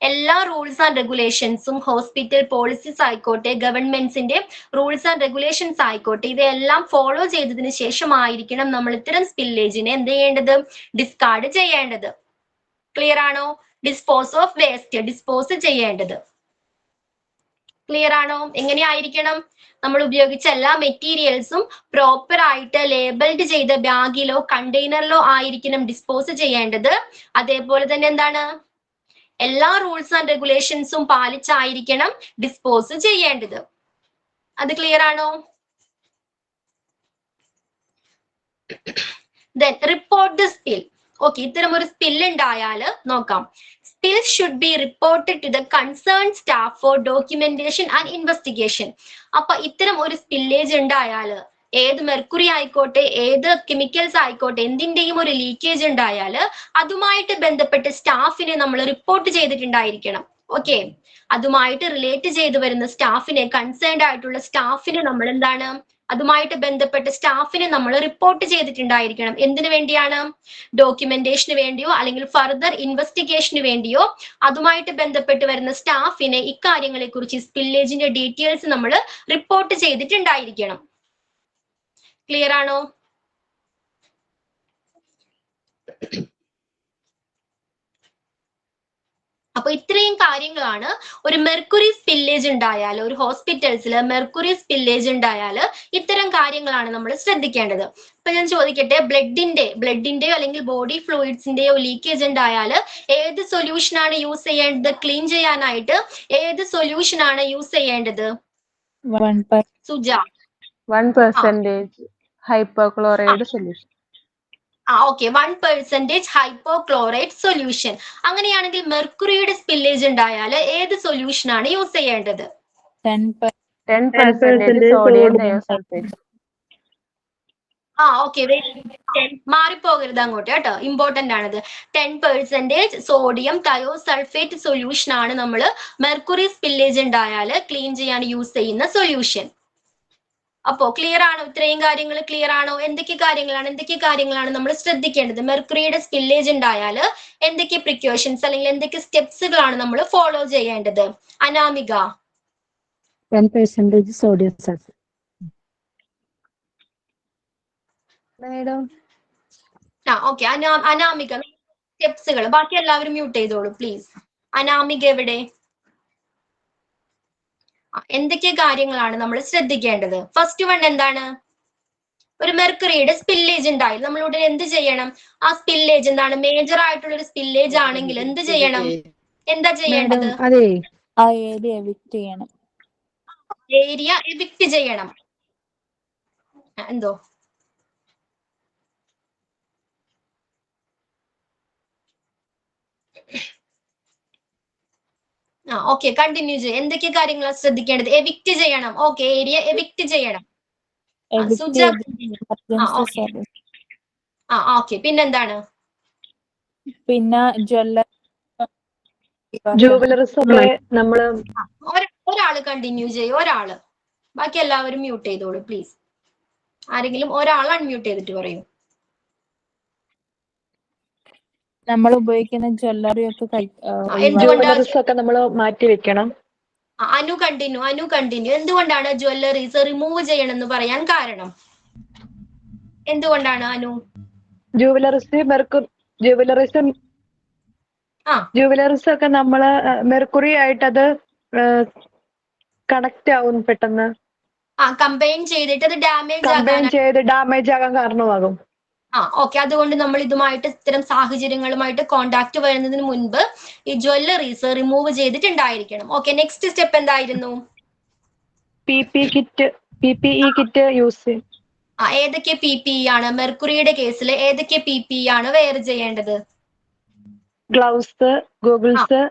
എല്ലാ റൂൾസ് ആൻഡ് റെഗുലേഷൻസും, ഹോസ്പിറ്റൽ പോളിസീസ് ആയിക്കോട്ടെ, ഗവൺമെന്റ്സിന്റെ റൂൾസ് ആൻഡ് റെഗുലേഷൻസ് ആയിക്കോട്ടെ, ഇവയെല്ലാം ഫോളോ ചെയ്തതിന് ശേഷമായിരിക്കണം നമ്മൾ ഇത്തരം സ്പില്ലേജിനെ എന്ത് ചെയ്യേണ്ടത്? ഡിസ്കാർഡ് ചെയ്യേണ്ടത്. ക്ലിയർ ആണോ? ഡിസ്പോസ് ഓഫ് വേസ്റ്റ് ഡിസ്പോസ് ചെയ്യേണ്ടത്. ക്ലിയർ ആണോ? എങ്ങനെയായിരിക്കണം? നമ്മൾ ഉപയോഗിച്ച എല്ലാ മെറ്റീരിയൽസും പ്രോപ്പർ ആയിട്ട് ലേബിൾഡ് ചെയ്ത ബാഗിലോ കണ്ടെയ്നറിലോ ആയിരിക്കണം ഡിസ്പോസ് ചെയ്യേണ്ടത്. അതേപോലെ തന്നെ എന്താണ്, എല്ലാ റൂൾസ് ആൻഡ് റെഗുലേഷൻസും പാലിച്ചായിരിക്കണം ഡിസ്പോസ് ചെയ്യേണ്ടത്. അത് ക്ലിയർ ആണോ? Then report the spill. Okay, ഇത്തരം ഒരു സ്പിൽ ഉണ്ടായാൽ നോക്കാം. Spill should be reported to the concerned staff for documentation and investigation. അപ്പൊ ഇത്തരം ഒരു സ്പില്ലേജ് ഉണ്ടായാൽ, ഏത് മെർക്കുറി ആയിക്കോട്ടെ, ഏത് കെമിക്കൽസ് ആയിക്കോട്ടെ, എന്തിന്റെയും ഒരു ലീക്കേജ് ഉണ്ടായാൽ അതുമായിട്ട് ബന്ധപ്പെട്ട് സ്റ്റാഫിനെ നമ്മൾ റിപ്പോർട്ട് ചെയ്തിട്ടുണ്ടായിരിക്കണം. ഓക്കെ, അതുമായിട്ട് റിലേറ്റ് ചെയ്ത് വരുന്ന സ്റ്റാഫിനെ, കൺസേൺഡ് ആയിട്ടുള്ള സ്റ്റാഫിനെ നമ്മൾ എന്താണ്, അതുമായിട്ട് ബന്ധപ്പെട്ട സ്റ്റാഫിനെ നമ്മൾ റിപ്പോർട്ട് ചെയ്തിട്ടുണ്ടായിരിക്കണം. എന്തിനു വേണ്ടിയാണ്? ഡോക്യുമെന്റേഷന് വേണ്ടിയോ അല്ലെങ്കിൽ ഫർദർ ഇൻവെസ്റ്റിഗേഷന് വേണ്ടിയോ അതുമായിട്ട് ബന്ധപ്പെട്ട് വരുന്ന സ്റ്റാഫിനെ ഇക്കാര്യങ്ങളെ കുറിച്ച്, സ്പില്ലേജിന്റെ ഡീറ്റെയിൽസ് നമ്മൾ റിപ്പോർട്ട് ചെയ്തിട്ടുണ്ടായിരിക്കണം. ക്ലിയർ ആണോ? അപ്പൊ ഇത്രയും കാര്യങ്ങളാണ് ഒരു മെർക്കുറി സ്പില്ലേജ് ഉണ്ടായാൽ, ഒരു ഹോസ്പിറ്റൽസിൽ മെർക്കുറി സ്പില്ലേജ് ഉണ്ടായാൽ ഇത്തരം കാര്യങ്ങളാണ് നമ്മൾ ശ്രദ്ധിക്കേണ്ടത്. ഇപ്പൊ ഞാൻ ചോദിക്കട്ടെ, ബ്ലഡിന്റെയോ അല്ലെങ്കിൽ ബോഡി ഫ്ലൂയിഡ്സിന്റെയോ ലീക്കേജ് ഉണ്ടായാൽ ഏത് സൊല്യൂഷൻ ആണ് യൂസ് ചെയ്യേണ്ടത്? ക്ലീൻ ചെയ്യാനായിട്ട് ഏത് സൊല്യൂഷൻ ആണ് യൂസ് ചെയ്യേണ്ടത്? Suja 1% hypochloride solution. Okay 1% hypochloride solution. അങ്ങനെയാണെങ്കിൽ മെർക്കുറിയുടെ സ്പില്ലേജ് ഉണ്ടായാൽ ഏത് സൊല്യൂഷൻ ആണ് യൂസ് ചെയ്യേണ്ടത്? 10% സോഡിയം തയോസൾഫേറ്റ്. ഓക്കെ മാറിപ്പോകരുത് അങ്ങോട്ട് കേട്ടോ, ഇമ്പോർട്ടന്റ് ആണിത്. 10% സോഡിയം തയോസൾഫേറ്റ് സൊല്യൂഷൻ ആണ് നമ്മൾ മെർക്കുറി സ്പില്ലേജ് ഉണ്ടായാൽ ക്ലീൻ ചെയ്യാൻ യൂസ് ചെയ്യുന്ന സൊല്യൂഷൻ. അപ്പോ ക്ലിയർ ആണോ? ഇത്രയും കാര്യങ്ങൾ ക്ലിയർ ആണോ? എന്തൊക്കെ കാര്യങ്ങളാണ് നമ്മൾ ശ്രദ്ധിക്കേണ്ടത്? മെർക്കുറിയുടെ സ്പില്ലേജ് ഉണ്ടായാൽ എന്തൊക്കെ പ്രിക്കോഷൻസ് അല്ലെങ്കിൽ എന്തൊക്കെ സ്റ്റെപ്സുകളാണ് നമ്മൾ ഫോളോ ചെയ്യേണ്ടത്? Anamika. 10% sodium sulfate. Okay Anamika സ്റ്റെപ്സുകൾ. ബാക്കി എല്ലാവരും മ്യൂട്ട് ചെയ്തോളൂ പ്ലീസ്. അനാമിക എവിടെ? എന്തൊക്കെ കാര്യങ്ങളാണ് നമ്മൾ ശ്രദ്ധിക്കേണ്ടത്? ഫസ്റ്റ് വൺ എന്താണ്? ഒരു മെർക്കുറിയുടെ സ്പില്ലേജ് ഉണ്ടായി നമ്മൾ ഉടനെ എന്ത് ചെയ്യണം? ആ സ്പില്ലേജ് എന്താണ്? മേജർ ആയിട്ടുള്ള ഒരു സ്പില്ലേജ് ആണെങ്കിൽ എന്ത് ചെയ്യണം? എന്താ ചെയ്യേണ്ടത്? ഏരിയ എവിക്ട് ചെയ്യണം. ഏരിയ എവിക്ട് ചെയ്യണം. എന്തോ ഓക്കെ കണ്ടിന്യൂ ചെയ്യും. എന്തൊക്കെ കാര്യങ്ങളാണ് ശ്രദ്ധിക്കേണ്ടത്? എവിക്ട് ചെയ്യണം. ഓക്കെ ഏരിയ എവിക്ട് ചെയ്യണം. സുജ ഓക്കെ പിന്നെന്താണ്? പിന്നെ ജുവലറീസ് ഒക്കെ നമ്മള് ഒരാള് കണ്ടിന്യൂ ചെയ്യും, ഒരാള്. ബാക്കി എല്ലാവരും മ്യൂട്ട് ചെയ്തോളൂ പ്ലീസ്. ആരെങ്കിലും ഒരാൾ അൺമ്യൂട്ട് ചെയ്തിട്ട് പറയൂ. നമ്മൾ ഉപയോഗിക്കുന്ന ജ്വല്ലറി ഒക്കെ ജുവലറീസ് ഒക്കെ നമ്മൾ മാറ്റി വെക്കണം. അനു കണ്ടിന്യൂ. എന്തുകൊണ്ടാണ് ജ്വല്ലറീസ് റിമൂവ് ചെയ്യണമെന്ന് പറയാൻ കാരണം? എന്തുകൊണ്ടാണ് അനു? ജുവലറീസ് ഒക്കെ നമ്മള് മെർക്കുറി ആയിട്ട് അത് കണക്ട് ആവും പെട്ടെന്ന്. കമ്പൈൻ ചെയ്തിട്ട് അത് ഡാമേജ് ആകാൻ കാരണമാകും. ഓക്കെ അതുകൊണ്ട് നമ്മൾ ഇതുമായിട്ട് ഇത്തരം സാഹചര്യങ്ങളുമായിട്ട് കോണ്ടാക്ട് വരുന്നതിന് മുൻപ് ഈ ജ്വല്ലറീസ് റിമൂവ് ചെയ്തിട്ടുണ്ടായിരിക്കണം. ഓക്കെ നെക്സ്റ്റ് സ്റ്റെപ്പ് എന്തായിരുന്നു? PPE കിറ്റ് യൂസ് ചെയ്യും. ഏതൊക്കെ PPE ആണ്? മെർക്കുറിയുടെ കേസിൽ ഏതൊക്കെ PPE ആണ് വെയർ ചെയ്യേണ്ടത്? ഗ്ലൗസ്, ഗോഗിൾസ്,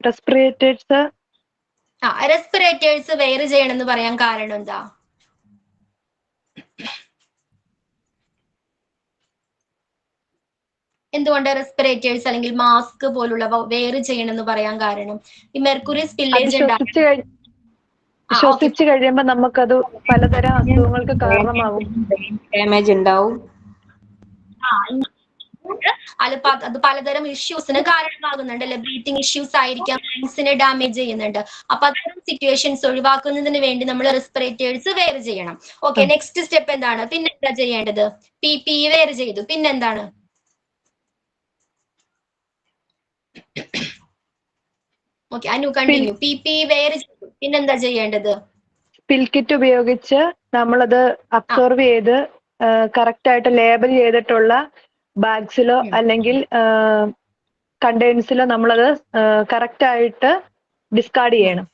റെസ്പിറേറ്റേഴ്സ് വെയർ ചെയ്യണമെന്ന് പറയാൻ കാരണം എന്താ? എന്തുകൊണ്ട് റെസ്പിറേറ്റേഴ്സ് അല്ലെങ്കിൽ മാസ്ക് പോലുള്ളവ വെയർ ചെയ്യണമെന്ന് പറയാൻ കാരണം? ഈ മെർക്കുറി സ്പില്ലേജ് ശ്വസിച്ച് കഴിയുമ്പോൾ നമുക്കത് പലതരം അസുഖങ്ങൾക്ക് കാരണമാകും. ഡാമേജ് ഉണ്ടാവും. അത് പലതരം ഇഷ്യൂസിന് കാരണമാകുന്നുണ്ട് അല്ലെ? ബ്രീത്തിങ് ഇഷ്യൂസ് ആയിരിക്കാം, ലങ്സിനെ ഡാമേജ് ചെയ്യുന്നുണ്ട്. അപ്പൊ അത്തരം സിറ്റുവേഷൻസ് ഒഴിവാക്കുന്നതിന് വേണ്ടി നമ്മൾ റെസ്പിറേറ്റേഴ്സ് വെയർ ചെയ്യണം. ഓക്കെ നെക്സ്റ്റ് സ്റ്റെപ്പ് എന്താണ്? പിന്നെ എന്താ ചെയ്യേണ്ടത്? PPE വെയർ ചെയ്തു, പിന്നെന്താണ്? Okay Anu continue. PPE wear ചെയ്തു, പിന്നെന്താ ചെയ്യേണ്ടത്? സ്പിൽ കിറ്റ് ഉപയോഗിച്ച് നമ്മളത് അബ്സോർവ് ചെയ്ത് കറക്റ്റ് ആയിട്ട് ലേബൽ ചെയ്തിട്ടുള്ള ബാഗ്സിലോ അല്ലെങ്കിൽ കണ്ടെയ്നേഴ്സിലോ നമ്മളത് കറക്റ്റ് ആയിട്ട് ഡിസ്കാർഡ് ചെയ്യണം.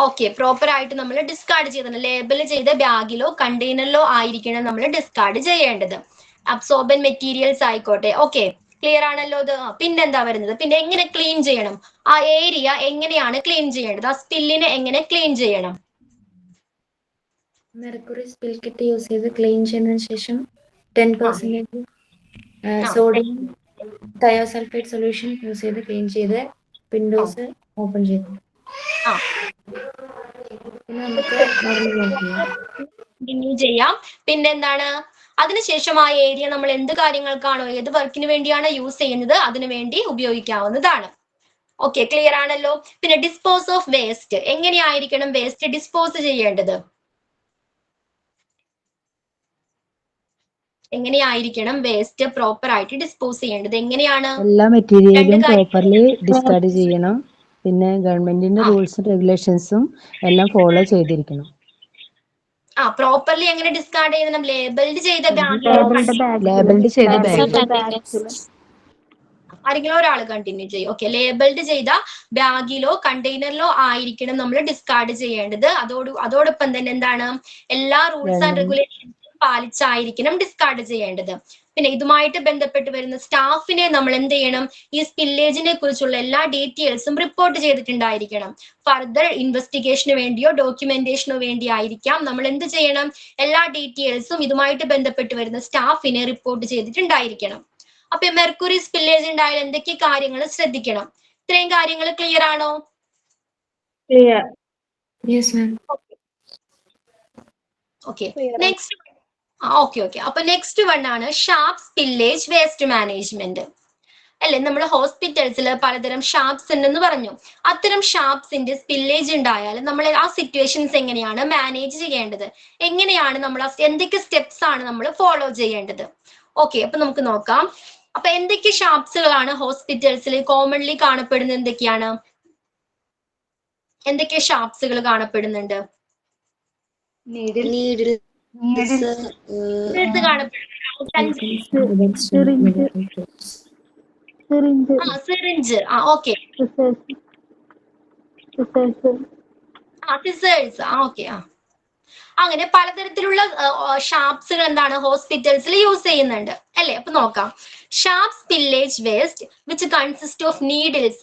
ഓക്കെ പ്രോപ്പർ ആയിട്ട് നമ്മൾ ഡിസ്കാർഡ് ചെയ്യണം. ലേബൽ ചെയ്ത ബാഗിലോ കണ്ടെയ്നറിലോ ആയിരിക്കണം നമ്മൾ ഡിസ്കാർഡ് ചെയ്യേണ്ടത്. അബ്സോർബൻ മെറ്റീരിയൽസ് ആയിക്കോട്ടെ. ഓക്കെ ക്ലിയർ ആണല്ലോ ഇത്? പിന്നെന്താ വരുന്നത്? പിന്നെ എങ്ങനെ ക്ലീൻ ചെയ്യണം? ആ ഏരിയ എങ്ങനെയാണ് ക്ലീൻ ചെയ്യേണ്ടത്? ആ സ്പില്ലിനെ എങ്ങനെ ക്ലീൻ ചെയ്യണം? മെർക്കുറി സ്പിൽ കിറ്റ് യൂസ് ചെയ്ത് ക്ലീൻ ചെയ്തതിനു ശേഷം 10% സോഡിയം തയോസൾഫേറ്റ് സൊല്യൂഷൻ യൂസ് ചെയ്ത് ക്ലീൻ ചെയ്ത് വിൻഡോസ് ഓപ്പൺ ചെയ്തു. പിന്നെ നമുക്ക് കണ്ടിന്യൂ ചെയ്യാം. പിന്നെന്താണ്? അതിനുശേഷം ആ ഏരിയ നമ്മൾ എന്ത് കാര്യങ്ങൾക്കാണോ ഏത് വർക്കിന് വേണ്ടിയാണ് യൂസ് ചെയ്യുന്നത് അതിനു വേണ്ടി ഉപയോഗിക്കാവുന്നതാണ്. ഓക്കെ ക്ലിയർ ആണല്ലോ? പിന്നെ ഡിസ്പോസ് ഓഫ് വേസ്റ്റ്, എങ്ങനെയായിരിക്കണം വേസ്റ്റ് ഡിസ്പോസ് ചെയ്യേണ്ടത്? എങ്ങനെയായിരിക്കണം വേസ്റ്റ് പ്രോപ്പർ ആയിട്ട് ഡിസ്പോസ് ചെയ്യേണ്ടത്? എങ്ങനെയാണ്? എല്ലാ മെറ്റീരിയലും പ്രോപ്പർലി ഡിസ്കാർഡ് ചെയ്യണം. പിന്നെ ഗവൺമെന്റിന്റെ റൂൾസും റെഗുലേഷൻസും എല്ലാം ഫോളോ ചെയ്തിരിക്കണം. പ്രോപ്പർലി എങ്ങനെ ഡിസ്കാർഡ് ചെയ്യണം? ലേബിൾഡ് ചെയ്ത ലേബിൾഡ് ചെയ്ത ബാഗ്. ആരെങ്കിലും ഒരാൾ കണ്ടിന്യൂ ചെയ്യും. ഓക്കെ, ലേബിൾഡ് ചെയ്ത ബാഗിലോ കണ്ടെയ്നറിലോ ആയിരിക്കണം നമ്മൾ ഡിസ്കാർഡ് ചെയ്യേണ്ടത്. അതോടൊപ്പം തന്നെ എന്താണ്, എല്ലാ റൂൾസ് ആൻഡ് റെഗുലേഷൻസും പാലിച്ചായിരിക്കണം ഡിസ്കാർഡ് ചെയ്യേണ്ടത്. പിന്നെ ഇതുമായിട്ട് ബന്ധപ്പെട്ട് വരുന്ന സ്റ്റാഫിനെ നമ്മൾ എന്ത് ചെയ്യണം, ഈ സ്പില്ലേജിനെ കുറിച്ചുള്ള എല്ലാ ഡീറ്റെയിൽസും റിപ്പോർട്ട് ചെയ്തിട്ടുണ്ടായിരിക്കണം. ഫർദർ ഇൻവെസ്റ്റിഗേഷന് വേണ്ടിയോ ഡോക്യുമെന്റേഷനോ വേണ്ടി ആയിരിക്കാം നമ്മൾ എന്ത് ചെയ്യണം, എല്ലാ ഡീറ്റെയിൽസും ഇതുമായിട്ട് ബന്ധപ്പെട്ട് വരുന്ന സ്റ്റാഫിനെ റിപ്പോർട്ട് ചെയ്തിട്ടുണ്ടായിരിക്കണം. അപ്പൊ മെർക്കുറി സ്പില്ലേജ് ഉണ്ടായാൽ എന്തൊക്കെ കാര്യങ്ങൾ ശ്രദ്ധിക്കണം? ഇത്രയും കാര്യങ്ങൾ ക്ലിയർ ആണോ? Clear. Yes, ma'am. Okay, next okay അപ്പൊ നെക്സ്റ്റ് വൺ ആണ് ഷാർപ്പ് സ്പില്ലേജ് വേസ്റ്റ് മാനേജ്മെന്റ്. അല്ലെ, നമ്മൾ ഹോസ്പിറ്റൽസിൽ പലതരം ഷാർപ്സ് ഉണ്ടെന്ന് പറഞ്ഞു. അത്തരം ഷാർപ്സിന്റെ സ്പില്ലേജ് ഉണ്ടായാൽ നമ്മൾ ആ സിറ്റുവേഷൻസ് എങ്ങനെയാണ് മാനേജ് ചെയ്യേണ്ടത്, എങ്ങനെയാണ് നമ്മൾ എന്തൊക്കെ സ്റ്റെപ്സ് ആണ് നമ്മൾ ഫോളോ ചെയ്യേണ്ടത്? ഓക്കെ, അപ്പൊ നമുക്ക് നോക്കാം. അപ്പൊ എന്തൊക്കെ ഷാർപ്സുകളാണ് ഹോസ്പിറ്റൽസിൽ കോമൺലി കാണപ്പെടുന്നത്? എന്തൊക്കെ ഷാർപ്സുകൾ കാണപ്പെടുന്നുണ്ട്? Syringe, okay, scissors, okay. അങ്ങനെ പലതരത്തിലുള്ള ഷാർപ്സുകൾ എന്താണ് ഹോസ്പിറ്റൽസിൽ യൂസ് ചെയ്യുന്നുണ്ട് അല്ലെ. അപ്പൊ നോക്കാം. Sharp spillage waste which consist of needles,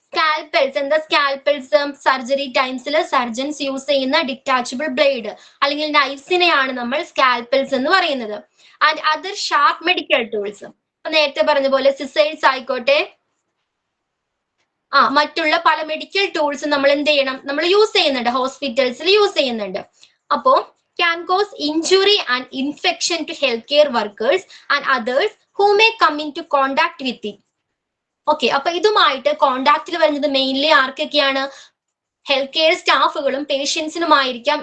scalpels. എന്താ സ്കാൽപ്പൽസ്? സർജറി ടൈംസിൽ സർജൻസ് യൂസ് ചെയ്യുന്ന ഡിറ്റാച്ചബിൾ ബ്ലേഡ് അല്ലെങ്കിൽ നൈഫ്സിനെയാണ് നമ്മൾ സ്കാൽപ്പൽസ് എന്ന് പറയുന്നത്. And other sharp medical tools. അപ്പൊ നേരത്തെ പറഞ്ഞ പോലെ സിസേഴ്സ് ആയിക്കോട്ടെ, മറ്റുള്ള പല മെഡിക്കൽ ടൂൾസ് നമ്മൾ എന്ത് ചെയ്യണം, നമ്മൾ യൂസ് ചെയ്യുന്നുണ്ട്, ഹോസ്പിറ്റൽസിൽ യൂസ് ചെയ്യുന്നുണ്ട്. അപ്പോ can cause injury and infection to healthcare workers and others who may come into contact with it. Okay, അപ്പൊ ഇതുമായിട്ട് കോണ്ടാക്റ്റിൽ വരുന്നത് മെയിൻലി ആർക്കൊക്കെയാണ്? ഹെൽത്ത് കെയർ സ്റ്റാഫുകളും പേഷ്യൻസിനുമായിരിക്കാം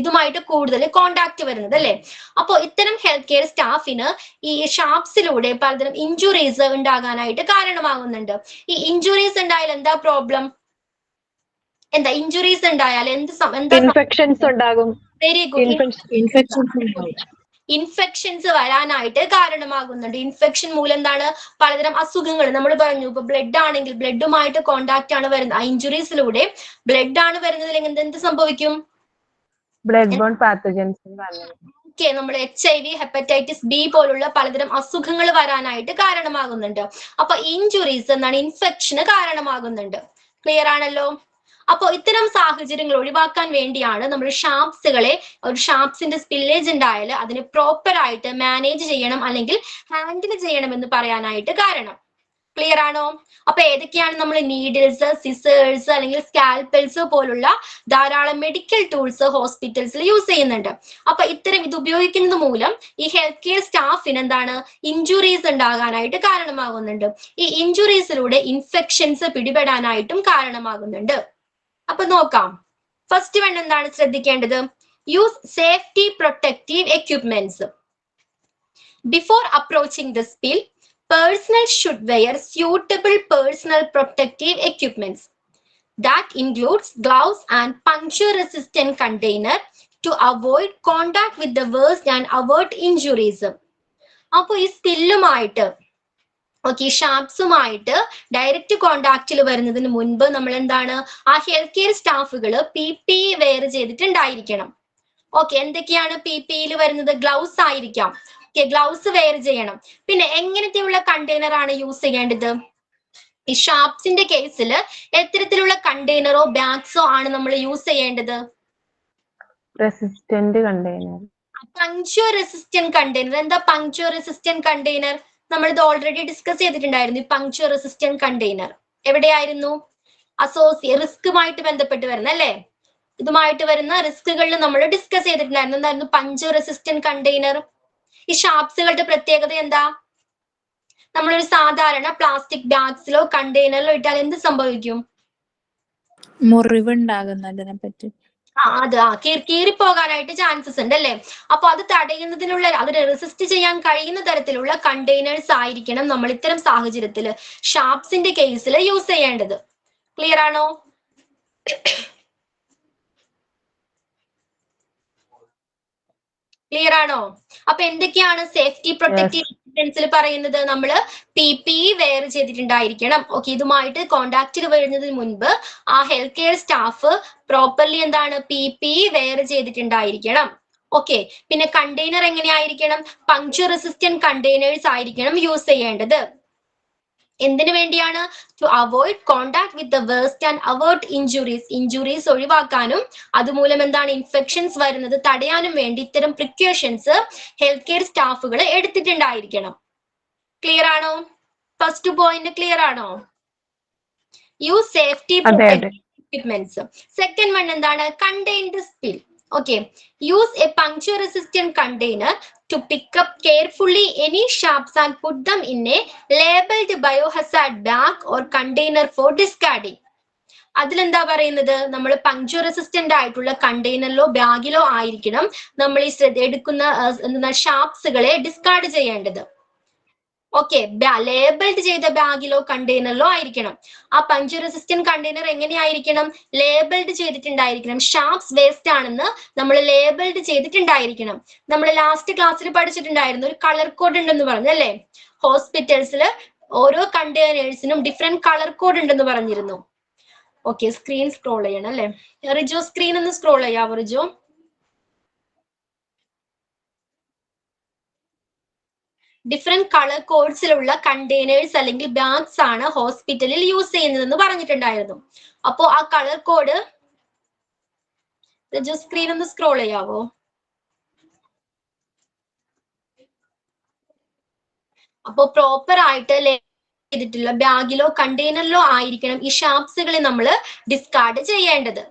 ഇതുമായിട്ട് കൂടുതൽ കോണ്ടാക്ട് വരുന്നത് അല്ലെ. അപ്പൊ ഇത്തരം ഹെൽത്ത് കെയർ സ്റ്റാഫിന് ഈ ഷാർപ്സിലൂടെ പലതരം ഇഞ്ചുറീസ് ഉണ്ടാകാനായിട്ട് കാരണമാകുന്നുണ്ട്. ഈ ഇഞ്ചുറീസ് ഉണ്ടായാൽ എന്താ പ്രോബ്ലം? എന്താ ഇഞ്ചുറീസ് ഉണ്ടായാൽ ഇൻഫെക്ഷൻസ് ഉണ്ടാകും. Very good. ഇൻഫെക്ഷൻസ് വരാനായിട്ട് കാരണമാകുന്നുണ്ട്. ഇൻഫെക്ഷൻ മൂലം എന്താണ്, പലതരം അസുഖങ്ങൾ നമ്മൾ പറഞ്ഞു. ഇപ്പൊ ബ്ലഡ് ആണെങ്കിൽ ബ്ലഡുമായിട്ട് കോണ്ടാക്ട് ആണ് വരുന്നത്. ഇഞ്ചുറീസിലൂടെ ബ്ലഡ് ആണ് വരുന്നതിൽ എന്ത് സംഭവിക്കും? Blood borne pathogens. ഓക്കെ, നമ്മൾ HIV, ഹെപ്പറ്റൈറ്റിസ് B പോലുള്ള പലതരം അസുഖങ്ങൾ വരാനായിട്ട് കാരണമാകുന്നുണ്ട്. അപ്പൊ ഇഞ്ചുറീസ് എന്താണ്, ഇൻഫെക്ഷന് കാരണമാകുന്നുണ്ട്. ക്ലിയർ ആണല്ലോ? അപ്പൊ ഇത്തരം സാഹചര്യങ്ങൾ ഒഴിവാക്കാൻ വേണ്ടിയാണ് നമ്മൾ ഷാർപ്സുകളെ, ഒരു ഷാർപ്സിന്റെ സ്പില്ലേജ് ഉണ്ടായാൽ അതിനെ പ്രോപ്പർ ആയിട്ട് മാനേജ് ചെയ്യണം അല്ലെങ്കിൽ ഹാൻഡിൽ ചെയ്യണം എന്ന് പറയാനായിട്ട് കാരണം. ക്ലിയർ ആണോ? അപ്പൊ ഏതൊക്കെയാണ് നമ്മൾ നീഡിൽസ്, സിസേഴ്സ് അല്ലെങ്കിൽ സ്കാൽപ്പൽസ് പോലുള്ള ധാരാളം മെഡിക്കൽ ടൂൾസ് ഹോസ്പിറ്റൽസിൽ യൂസ് ചെയ്യുന്നുണ്ട്. അപ്പൊ ഇത് ഉപയോഗിക്കുന്നത് മൂലം ഈ ഹെൽത്ത് കെയർ സ്റ്റാഫിന് എന്താണ്, ഇഞ്ചുറീസ് ഉണ്ടാകാനായിട്ട് കാരണമാകുന്നുണ്ട്. ഈ ഇഞ്ചുറീസിലൂടെ ഇൻഫെക്ഷൻസ് പിടിപെടാനായിട്ടും കാരണമാകുന്നുണ്ട്. അപ്പൊ നോക്കാം. ഫസ്റ്റ് വൺ എന്താണ് ശ്രദ്ധിക്കേണ്ടത്? Use safety protective equipments. Before approaching the spill, personnel should wear suitable personal protective equipments. That includes gloves and puncture-resistant container to avoid contact with the worst and avert injuries. അപ്പൊ ഈ സ്പില്ലുമായിട്ട് ഷാർപ്സുമായിട്ട് ഡയറക്റ്റ് കോണ്ടാക്റ്റിൽ വരുന്നതിന് മുൻപ് നമ്മൾ എന്താണ്, ആ ഹെൽത്ത് കെയർ സ്റ്റാഫുകൾ PPE വെയർ ചെയ്തിട്ടുണ്ടായിരിക്കണം. ഓക്കെ, എന്തൊക്കെയാണ് PPEയിൽ വരുന്നത്? ഗ്ലൗസ് ആയിരിക്കാം. ഗ്ലൗസ് വെയർ ചെയ്യണം. പിന്നെ എങ്ങനത്തെയുള്ള കണ്ടെയ്നർ ആണ് യൂസ് ചെയ്യേണ്ടത്? ഈ ഷാർപ്സിന്റെ കേസിൽ എത്തരത്തിലുള്ള കണ്ടെയ്നറോ ബാഗ്സോ ആണ് നമ്മൾ യൂസ് ചെയ്യേണ്ടത്? Resistant container. Puncture resistant container. എന്താ പങ്ക്ചർ റെസിസ്റ്റന്റ് കണ്ടെയ്നർ? നമ്മൾ ഇത് ഓൾറെഡി ഡിസ്കസ് ചെയ്തിട്ടുണ്ടായിരുന്നു. ഈ പങ്ക്ചർ റെസിസ്റ്റന്റ് കണ്ടെയ്നർ എവിടെയായിരുന്നു? റിസ്കുമായിട്ട് ബന്ധപ്പെട്ട് വരുന്ന അല്ലെ, ഇതുമായിട്ട് വരുന്ന റിസ്കുകളിൽ നമ്മൾ ഡിസ്കസ് ചെയ്തിട്ടുണ്ടായിരുന്നു. എന്തായിരുന്നു പങ്ക്ചർ റെസിസ്റ്റന്റ് കണ്ടെയ്നർ? ഈ ഷാർപ്സുകളുടെ പ്രത്യേകത എന്താ? നമ്മളൊരു സാധാരണ പ്ലാസ്റ്റിക് ബാഗ്സിലോ കണ്ടെയ്നറിലോ ഇട്ടാൽ എന്ത് സംഭവിക്കും? മുറിവുണ്ടാകുന്നതിനെ പറ്റി. കീറിപ്പോകാനായിട്ട് ചാൻസസ് ഉണ്ട് അല്ലെ. അപ്പൊ അത് തടയുന്നതിനുള്ള, അതിനെ റെസിസ്റ്റ് ചെയ്യാൻ കഴിയുന്ന തരത്തിലുള്ള കണ്ടെയ്നേഴ്സ് ആയിരിക്കണം നമ്മൾ ഇത്തരം സാഹചര്യത്തിൽ ഷാർപ്സിന്റെ കേസിൽ യൂസ് ചെയ്യേണ്ടത്. ക്ലിയർ ആണോ? ക്ലിയർ ആണോ? അപ്പൊ എന്തൊക്കെയാണ് സേഫ്റ്റി പ്രൊട്ടക്റ്റീവ് സെന്റൻസിൽ പറയുന്നത് നമ്മൾ PPE വെയർ ചെയ്തിട്ടുണ്ടായിരിക്കണം. ഓക്കെ, ഇതുമായിട്ട് കോണ്ടാക്റ്റിൽ വരുന്നതിന് മുൻപ് ആ ഹെൽത്ത് കെയർ സ്റ്റാഫ് പ്രോപ്പർലി എന്താണ് PPE വെയർ ചെയ്തിട്ടുണ്ടായിരിക്കണം. ഓക്കെ, പിന്നെ കണ്ടെയ്നർ എങ്ങനെയായിരിക്കണം? പങ്ക്ചർ റെസിസ്റ്റന്റ് കണ്ടെയ്നേഴ്സ് ആയിരിക്കണം യൂസ് ചെയ്യേണ്ടത്. എന്തിനു വേണ്ടിയാണ്? To avoid contact with the waste and avoid injuries ഒഴിവാക്കാനും അതുമൂലം എന്താണ് ഇൻഫെക്ഷൻസ് വരുന്നത് തടയാനും വേണ്ടി ഇത്തരം പ്രിക്കോഷൻസ് ഹെൽത്ത് കെയർ സ്റ്റാഫുകൾ എടുത്തിട്ടുണ്ടായിരിക്കണം. ക്ലിയർ ആണോ? ഫസ്റ്റ് പോയിന്റ് ക്ലിയർ ആണോ? Use safety equipments. Second one എന്താണ്? Contain the spill. Okay, use a puncture resistant container to pick up carefully any sharps and put them in a labeled biohazard bag or container for discarding. അതിലെന്താ പറയുന്നത്? നമ്മൾ പങ്ക്ചർ റെസിസ്റ്റന്റ് ആയിട്ടുള്ള കണ്ടെയ്നറിലോ ബാഗിലോ ആയിരിക്കണം നമ്മൾ ഈ എടുക്കുന്ന ഷാർപ്സുകളെ ഡിസ്കാർഡ് ചെയ്യേണ്ടത്. ഓക്കെ, ലേബിൾഡ് ചെയ്ത ബാഗിലോ കണ്ടെയ്നറിലോ ആയിരിക്കണം. ആ പങ്ക്ചർ റെസിസ്റ്റന്റ് കണ്ടെയ്നർ എങ്ങനെയായിരിക്കണം? ലേബിൾഡ് ചെയ്തിട്ടുണ്ടായിരിക്കണം. ഷാർപ്സ് വേസ്റ്റ് ആണെന്ന് നമ്മൾ ലേബിൾഡ് ചെയ്തിട്ടുണ്ടായിരിക്കണം. നമ്മൾ ലാസ്റ്റ് ക്ലാസ്സിൽ പഠിച്ചിട്ടുണ്ടായിരുന്നു, ഒരു കളർ കോഡ് ഉണ്ടെന്ന് പറഞ്ഞു അല്ലേ? ഹോസ്പിറ്റൽസിൽ ഓരോ കണ്ടെയ്നേഴ്സിനും ഡിഫറെന്റ് കളർ കോഡ് ഉണ്ടെന്ന് പറഞ്ഞിരുന്നു. ഓക്കെ, സ്ക്രീൻ സ്ക്രോൾ ചെയ്യണം അല്ലേ? റിജോ സ്ക്രീൻ ഒന്ന് സ്ക്രോൾ ചെയ്യാവോ റിജോ? ഡിഫറെന്റ് കളർ കോഡ്സിലുള്ള കണ്ടെയ്നേഴ്സ് അല്ലെങ്കിൽ ബാഗ്സ് ആണ് ഹോസ്പിറ്റലിൽ യൂസ് ചെയ്യുന്നതെന്ന് പറഞ്ഞിട്ടുണ്ടായിരുന്നു. അപ്പോ ആ കളർ കോഡ് സ്ക്രീൻ ഒന്ന് സ്ക്രോൾ ചെയ്യാവോ? അപ്പോ പ്രോപ്പർ ആയിട്ട് ചെയ്തിട്ടുള്ള ബാഗിലോ കണ്ടെയ്നറിലോ ആയിരിക്കണം ഈ ഷാർപ്സുകളെ നമ്മൾ ഡിസ്കാർഡ് ചെയ്യേണ്ടത്.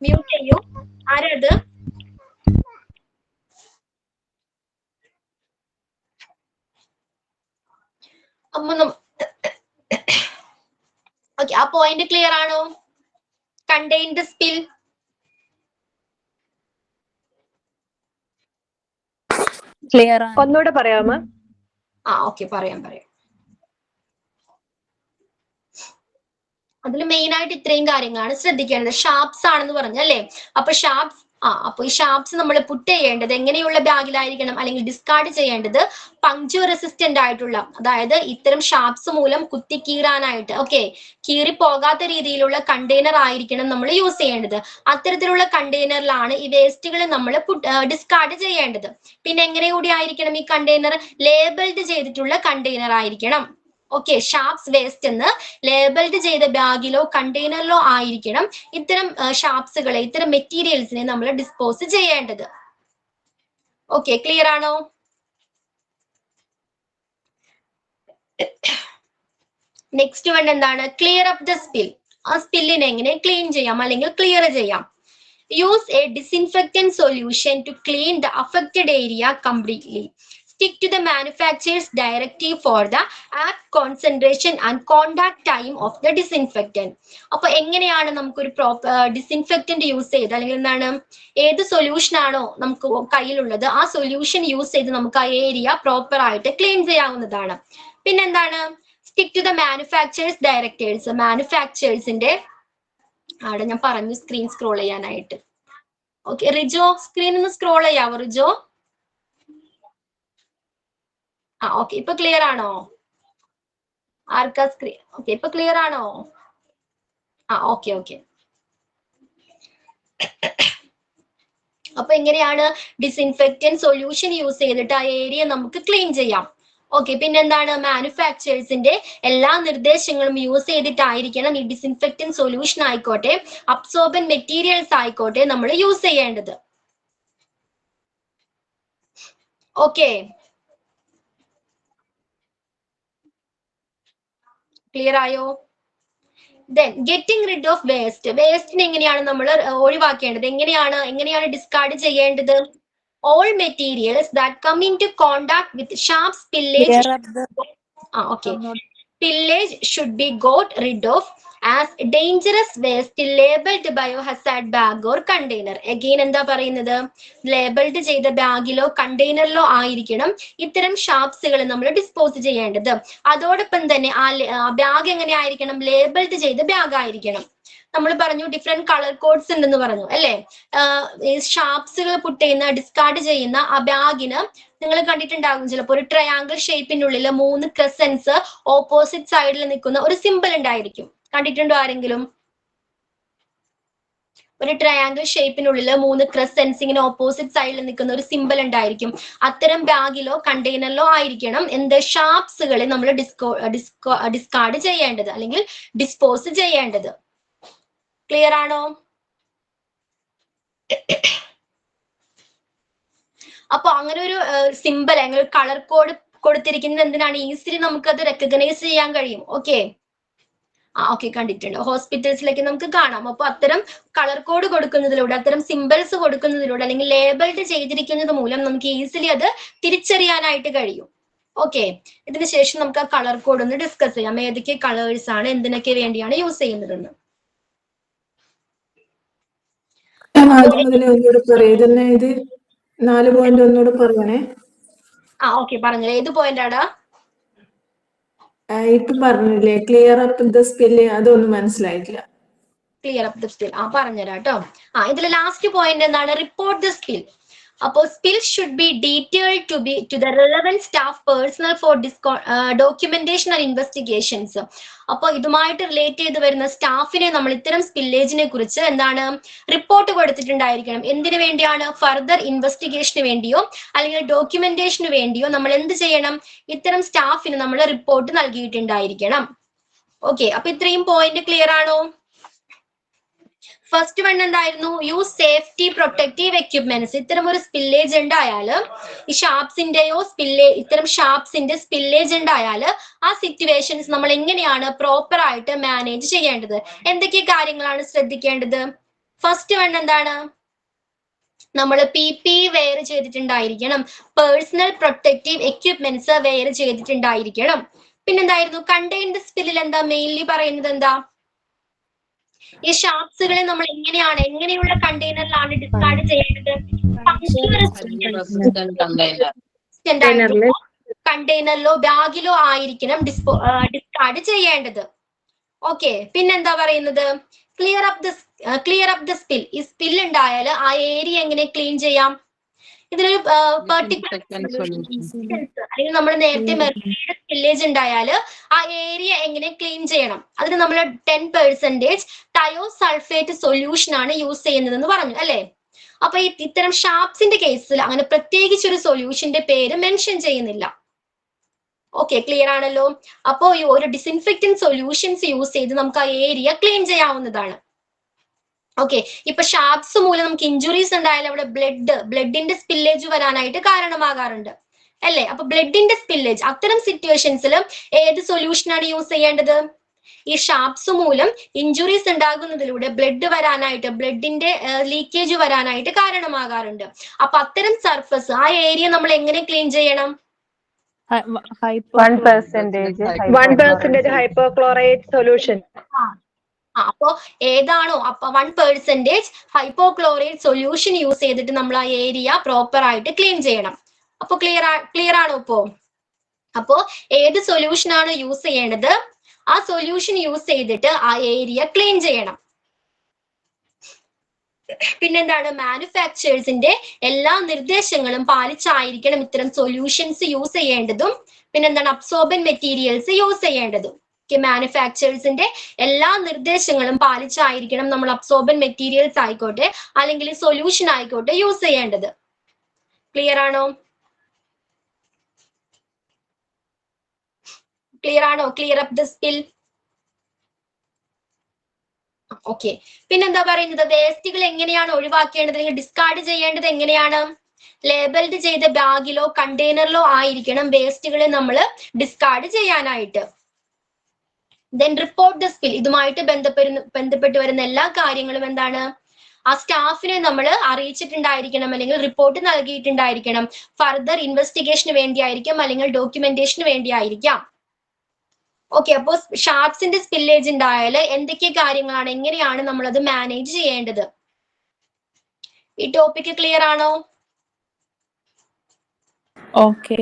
മ്യൂട്ട് ചെയ്യൂ. ആരത്? ഓക്കെ, ആ പോയിന്റ് ക്ലിയർ ആണോ? Contain the spill. ക്ലിയർ ആണ്. ഒന്നുകൂടെ പറയാമോ? ഓക്കെ, പറയാം. അതിൽ മെയിൻ ആയിട്ട് ഇത്രയും കാര്യങ്ങളാണ് ശ്രദ്ധിക്കേണ്ടത്. ഷാർപ്സ് ആണെന്ന് പറഞ്ഞല്ലേ? അപ്പൊ അപ്പൊ ഈ ഷാർപ്സ് നമ്മൾ പുട്ട് ചെയ്യേണ്ടത് എങ്ങനെയുള്ള ബാഗിലായിരിക്കണം, അല്ലെങ്കിൽ ഡിസ്കാർഡ് ചെയ്യേണ്ടത് പങ്ക്ചർ റെസിസ്റ്റന്റ് ആയിട്ടുള്ള, അതായത് ഇത്തരം ഷാർപ്സ് മൂലം കുത്തി കീറാനായിട്ട് കീറി പോകാത്ത രീതിയിലുള്ള കണ്ടെയ്നർ ആയിരിക്കണം നമ്മൾ യൂസ് ചെയ്യേണ്ടത്. അത്തരത്തിലുള്ള കണ്ടെയ്നറിലാണ് ഈ വേസ്റ്റുകൾ നമ്മൾ ഡിസ്കാർഡ് ചെയ്യേണ്ടത്. പിന്നെ എങ്ങനെ കൂടി ആയിരിക്കണം ഈ കണ്ടെയ്നർ? ലേബിൾഡ് ചെയ്തിട്ടുള്ള കണ്ടെയ്നർ ആയിരിക്കണം. ഓക്കെ, ഷാർപ്സ് വേസ്റ്റ് എന്ന് ലേബിൾഡ് ചെയ്ത ബാഗിലോ കണ്ടെയ്നറിലോ ആയിരിക്കണം ഇത്തരം ഷാർപ്സുകളെ, ഇത്തരം മെറ്റീരിയൽസിനെ നമ്മൾ ഡിസ്പോസ് ചെയ്യേണ്ടത്. ഓക്കെ, ക്ലിയർ ആണോ? നെക്സ്റ്റ് വൺ എന്താണ്? Clear up the spill. ആ സ്പില്ലിനെ എങ്ങനെ ക്ലീൻ ചെയ്യാം അല്ലെങ്കിൽ ക്ലിയർ ചെയ്യാം? Use a disinfectant solution to clean the affected area completely. Stick to the manufacturer's directive for the apt concentration and contact time of the disinfectant. അപ്പൊ എങ്ങനെയാണ് നമുക്കൊരു ഡിസിൻഫെക്റ്റന്റ് യൂസ് ചെയ്ത്, അല്ലെങ്കിൽ എന്താണ്, ഏത് സൊല്യൂഷൻ ആണോ നമുക്ക് കയ്യിലുള്ളത് ആ സൊല്യൂഷൻ യൂസ് ചെയ്ത് നമുക്ക് ആ ഏരിയ പ്രോപ്പർ ആയിട്ട് ക്ലീൻ ചെയ്യാവുന്നതാണ്. പിന്നെന്താണ്? Stick to the manufacturers directors. മാനുഫാക്ചേഴ്സിന്റെ അവിടെ ഞാൻ പറഞ്ഞു സ്ക്രീൻ സ്ക്രോൾ ചെയ്യാനായിട്ട്. ഓക്കെ, റിജോ സ്ക്രീൻ ഒന്ന് സ്ക്രോൾ ചെയ്യാവോ റിജോ? ഓക്കെ, ഇപ്പൊ ക്ലിയർ ആണോ? ആർക്കാ സ്ക്രീൻ? ഓക്കെ, ഇപ്പൊ ക്ലിയർ ആണോ? ഓക്കെ. അപ്പൊ എങ്ങനെയാണ് ഡിസിൻഫെക്റ്റന്റ് സൊല്യൂഷൻ യൂസ് ചെയ്തിട്ട് ആ ഏരിയ നമുക്ക് ക്ലീൻ ചെയ്യാം. ഓക്കെ, പിന്നെന്താണ്? മാനുഫാക്ചേഴ്സിന്റെ എല്ലാ നിർദ്ദേശങ്ങളും യൂസ് ചെയ്തിട്ടായിരിക്കണം ഈ ഡിസിൻഫെക്റ്റന്റ് സൊല്യൂഷൻ ആയിക്കോട്ടെ, അബ്സോർബൻ മെറ്റീരിയൽസ് ആയിക്കോട്ടെ നമ്മൾ യൂസ് ചെയ്യേണ്ടത്. ഓക്കെ, ക്ലിയർ ആയോ? Then getting rid of waste. വേസ്റ്റിനെ എങ്ങനെയാണ് നമ്മൾ ഒഴിവാക്കേണ്ടത്? എങ്ങനെയാണ് ഡിസ്കാർഡ് ചെയ്യേണ്ടത്? All materials that come into contact with sharp spillage. Clear up the Okay. spillage should be got rid of as dangerous waste labeled biohazard bag or container. Again എന്താ പറയുന്നത്, ലേബിൾഡ് ചെയ്ത ബാഗിലോ കണ്ടെയ്നറിലോ ആയിരിക്കണം ഇത്തരം ഷാപ്സുകൾ നമ്മൾ ഡിസ്പോസ് ചെയ്യേണ്ടത്. അതോടൊപ്പം തന്നെ ആ ബാഗ് എങ്ങനെ ആയിരിക്കണം, ലേബിൾഡ് ചെയ്ത ബാഗ് ആയിരിക്കണം. നമ്മൾ പറഞ്ഞു ഡിഫറെന്റ് കളർ കോഡ്സ് ഉണ്ടെന്ന് പറഞ്ഞു അല്ലെ. ഷാപ്സുകൾ പുട്ട് ചെയ്യുന്ന ഡിസ്കാർഡ് ചെയ്യുന്ന ആ ബാഗിന് നിങ്ങൾ കണ്ടിട്ടുണ്ടാകും ചിലപ്പോൾ ഒരു ട്രയാങ്കിൾ ഷേപ്പിനുള്ളിൽ 3 ക്രസൻസ് ഓപ്പോസിറ്റ് സൈഡിൽ നിൽക്കുന്ന ഒരു സിമ്പിൾ ഉണ്ടായിരിക്കും. കണ്ടിട്ടുണ്ടോ ആരെങ്കിലും? ഒരു ട്രയാങ്കിൾ ഷേപ്പിനുള്ളിൽ 3 ക്രസൻസ് ഇങ്ങനെ ഓപ്പോസിറ്റ് സൈഡിൽ നിൽക്കുന്ന ഒരു സിമ്പിൾ ഉണ്ടായിരിക്കും. അത്തരം ബാഗിലോ കണ്ടെയ്നറിലോ ആയിരിക്കണം എന്ത് ഷാപ്സുകളെ നമ്മൾ ഡിസ്കാർഡ് ചെയ്യേണ്ടത് അല്ലെങ്കിൽ ഡിസ്പോസ് ചെയ്യേണ്ടത്. ക്ലിയർ ആണോ? അപ്പൊ അങ്ങനെ ഒരു സിമ്പിൾ അങ്ങനെ ഒരു കളർ കോഡ് കൊടുത്തിരിക്കുന്നത് എന്തിനാണ്, ഈസിലി നമുക്കത് റെക്കഗ്നൈസ് ചെയ്യാൻ കഴിയും. ഓക്കെ ഓക്കെ കണ്ടിട്ടുണ്ട്, ഹോസ്പിറ്റൽസിലേക്ക് നമുക്ക് കാണാം. അപ്പൊ അത്തരം കളർ കോഡ് കൊടുക്കുന്നതിലൂടെ അത്തരം സിമ്പിൾസ് കൊടുക്കുന്നതിലൂടെ അല്ലെങ്കിൽ ലേബിൾഡ് ചെയ്തിരിക്കുന്നത് മൂലം നമുക്ക് ഈസിലി അത് തിരിച്ചറിയാനായിട്ട് കഴിയും. ഓക്കെ, ഇതിന് ശേഷം നമുക്ക് ആ കളർ കോഡ് ഒന്ന് ഡിസ്കസ് ചെയ്യാം. ഏതൊക്കെ കളേഴ്സ് ആണ് എന്തിനൊക്കെ വേണ്ടിയാണ് യൂസ് ചെയ്യുന്നതെന്ന്. ഒന്നുകൂടെ പറയാം, ഇതന്നെ ഇത് 4 പോയിന്റ് ഒന്നുകൂടെ പറയണേ. ഓക്കെ പറഞ്ഞു. ഏത് പോയിന്റ് ആടാ? ഇപ്പൊ പറഞ്ഞില്ലേ ക്ലിയർ അപ്പ് ദ സ്കില്ല്, അതൊന്നും മനസ്സിലായിട്ടില്ല. ക്ലിയർ അപ്പ് ദ സ്കിൽ പറഞ്ഞുതരാം കേട്ടോ. ഇതിൽ ലാസ്റ്റ് പോയിന്റ് എന്താണ്, റിപ്പോർട്ട് ദ സ്കിൽ. അപ്പോൾ spill should be detailed to the relevant staff personnel for documentation and investigations. അപ്പോൾ ഇതുമായിട്ട് റിലേറ്റ് ചെയ്ത് വരുന്ന സ്റ്റാഫിനെ നമ്മൾ ഇത്തരം സ്പില്ലേജിനെ കുറിച്ച് എന്താണ് റിപ്പോർട്ട് കൊടുത്തിട്ടുണ്ടായിരിക്കണം. എന്തിനു വേണ്ടിയാണ്? ഫർദർ ഇൻവെസ്റ്റിഗേഷന് വേണ്ടിയോ അല്ലെങ്കിൽ ഡോക്യുമെന്റേഷന് വേണ്ടിയോ നമ്മൾ എന്ത് ചെയ്യണം, ഇത്തരം സ്റ്റാഫിന് നമ്മൾ റിപ്പോർട്ട് നൽകിയിട്ടുണ്ടായിരിക്കണം. ഓക്കെ, അപ്പൊ ഇത്രയും പോയിന്റ് ക്ലിയർ ആണോ? ഫസ്റ്റ് വൺ എന്തായിരുന്നു, യൂസ് സേഫ്റ്റി പ്രൊട്ടക്റ്റീവ് എക്യുപ്മെന്റ്സ്. ഇത്തരം ഒരു സ്പില്ലേജ് ഉണ്ടായാല് ഈ ഷാപ്സിന്റെയോ ഇത്തരം ഷാപ്സിന്റെ സ്പില്ലേജ് ഉണ്ടായാല് ആ സിറ്റുവേഷൻസ് നമ്മൾ എങ്ങനെയാണ് പ്രോപ്പർ ആയിട്ട് മാനേജ് ചെയ്യേണ്ടത്, എന്തൊക്കെ കാര്യങ്ങളാണ് ശ്രദ്ധിക്കേണ്ടത്? ഫസ്റ്റ് വൺ എന്താണ്, നമ്മൾ PPE വെയർ ചെയ്തിട്ടുണ്ടായിരിക്കണം, പേഴ്സണൽ പ്രൊട്ടക്റ്റീവ് എക്യുപ്മെന്റ്സ് വെയർ ചെയ്തിട്ടുണ്ടായിരിക്കണം. പിന്നെന്തായിരുന്നു, കണ്ടെയ്ൻ ദ സ്പില്ലിൽ എന്താ മെയിൻലി പറയുന്നത് എന്താ, ഈ ഷാപ്സുകളെ നമ്മൾ എങ്ങനെയുള്ള കണ്ടെയ്നറിലാണ് ഡിസ്കാർഡ് ചെയ്യേണ്ടത്? കണ്ടെയ്നറിലോ ബാഗിലോ ആയിരിക്കണം ഡിസ്കാർഡ് ചെയ്യേണ്ടത്. ഓക്കെ, പിന്നെന്താ പറയുന്നത്, ക്ലിയർ അപ്പ് ദ സ്പിൽ. ഈ സ്പിൽ ഉണ്ടായാൽ ആ ഏരിയ എങ്ങനെ ക്ലീൻ ചെയ്യാം? ഇതിനൊരു പെർട്ടിക്കുലർ അല്ലെങ്കിൽ നമ്മൾ നേരത്തെ മെർക്കുറിയുടെ സ്പില്ലേജ് ഉണ്ടായാൽ ആ ഏരിയ എങ്ങനെ ക്ലീൻ ചെയ്യണം, അതിന് നമ്മൾ 10% തയോസൾഫേറ്റ് സൊല്യൂഷൻ ആണ് യൂസ് ചെയ്യുന്നതെന്ന് പറഞ്ഞു അല്ലെ. അപ്പൊ ഇത്തരം ഷാപ്സിന്റെ കേസിൽ അങ്ങനെ പ്രത്യേകിച്ച് ഒരു സൊല്യൂഷന്റെ പേര് മെൻഷൻ ചെയ്യുന്നില്ല. ഓക്കെ, ക്ലിയർ ആണല്ലോ. അപ്പോ ഈ ഒരു ഡിസിൻഫെക്റ്റന്റ് സൊല്യൂഷൻസ് യൂസ് ചെയ്ത് നമുക്ക് ആ ഏരിയ ക്ലീൻ ചെയ്യാവുന്നതാണ്. ഓക്കെ, ഇപ്പൊ ഷാപ്സ് മൂലം നമുക്ക് ഇഞ്ചുറീസ് ഉണ്ടായാലും അവിടെ ബ്ലഡിന്റെ സ്പില്ലേജ് വരാനായിട്ട് കാരണമാകാറുണ്ട് അല്ലെ. അപ്പൊ ബ്ലഡിന്റെ സ്പില്ലേജ് അത്തരം സിറ്റുവേഷൻസിൽ ഏത് സൊല്യൂഷനാണ് യൂസ് ചെയ്യേണ്ടത്? ഈ ഷാപ്സ് മൂലം ഇഞ്ചുറീസ് ഉണ്ടാകുന്നതിലൂടെ ബ്ലഡിന്റെ ലീക്കേജ് വരാനായിട്ട് കാരണമാകാറുണ്ട്. അപ്പൊ അത്തരം സർഫസ് ആ ഏരിയ നമ്മൾ എങ്ങനെ ക്ലീൻ ചെയ്യണം? 1% ഹൈപ്പോക്ലോറൈറ്റ് സൊല്യൂഷൻ. അപ്പോ ഏതാണോ 1% ഹൈപ്പോക്ലോറൈറ്റ് സൊല്യൂഷൻ യൂസ് ചെയ്തിട്ട് നമ്മൾ ആ ഏരിയ പ്രോപ്പർ ആയിട്ട് ക്ലീൻ ചെയ്യണം. അപ്പൊ ക്ലിയർ ആണോ ഇപ്പോ? അപ്പോ ഏത് സൊല്യൂഷൻ ആണ് യൂസ് ചെയ്യേണ്ടത്, ആ സൊല്യൂഷൻ യൂസ് ചെയ്തിട്ട് ആ ഏരിയ ക്ലീൻ ചെയ്യണം. പിന്നെന്താണ്, മാനുഫാക്ചേഴ്സിന്റെ എല്ലാ നിർദ്ദേശങ്ങളും പാലിച്ചായിരിക്കണം ഇത്തരം സൊല്യൂഷൻസ് യൂസ് ചെയ്യേണ്ടതും. പിന്നെന്താണ്, അബ്സോർബൻ മെറ്റീരിയൽസ് യൂസ് ചെയ്യേണ്ടതും. മാനുഫാക്ചേഴ്സിന്റെ എല്ലാ നിർദ്ദേശങ്ങളും പാലിച്ചായിരിക്കണം നമ്മൾ അബ്സോർബൻ മെറ്റീരിയൽസ് ആയിക്കോട്ടെ അല്ലെങ്കിൽ സൊല്യൂഷൻ ആയിക്കോട്ടെ യൂസ് ചെയ്യേണ്ടത്. ക്ലിയർ ആണോ? Clear up the skill. Okay, പിന്നെന്താ പറയുന്നത്, വേസ്റ്റുകൾ എങ്ങനെയാണ് ഒഴിവാക്കേണ്ടത് അല്ലെങ്കിൽ ഡിസ്കാർഡ് ചെയ്യേണ്ടത് എങ്ങനെയാണ്? ലേബിൾഡ് ചെയ്ത ബാഗിലോ കണ്ടെയ്നറിലോ ആയിരിക്കണം വേസ്റ്റുകളെ നമ്മൾ ഡിസ്കാർഡ് ചെയ്യാനായിട്ട്. Then report the spill. ഇതുമായിട്ട് ബന്ധപ്പെട്ട് വരുന്ന എല്ലാ കാര്യങ്ങളും എന്താണ്, ആ സ്റ്റാഫിനെ നമ്മൾ അറിയിച്ചിട്ടുണ്ടായിരിക്കണം അല്ലെങ്കിൽ റിപ്പോർട്ട് നൽകിയിട്ടുണ്ടായിരിക്കണം. ഫർദർ ഇൻവെസ്റ്റിഗേഷന് വേണ്ടിയായിരിക്കാം അല്ലെങ്കിൽ ഡോക്യുമെന്റേഷന് വേണ്ടിയായിരിക്കാം. ഓക്കെ, അപ്പോൾ ഷാർപ്സിന്റെ സ്പില്ലേജ് ഉണ്ടായാൽ എന്തൊക്കെ കാര്യങ്ങളാണ്, എങ്ങനെയാണ് നമ്മൾ അത് മാനേജ് ചെയ്യേണ്ടത്? ഈ ടോപ്പിക് ക്ലിയർ ആണോ? ഓക്കെ.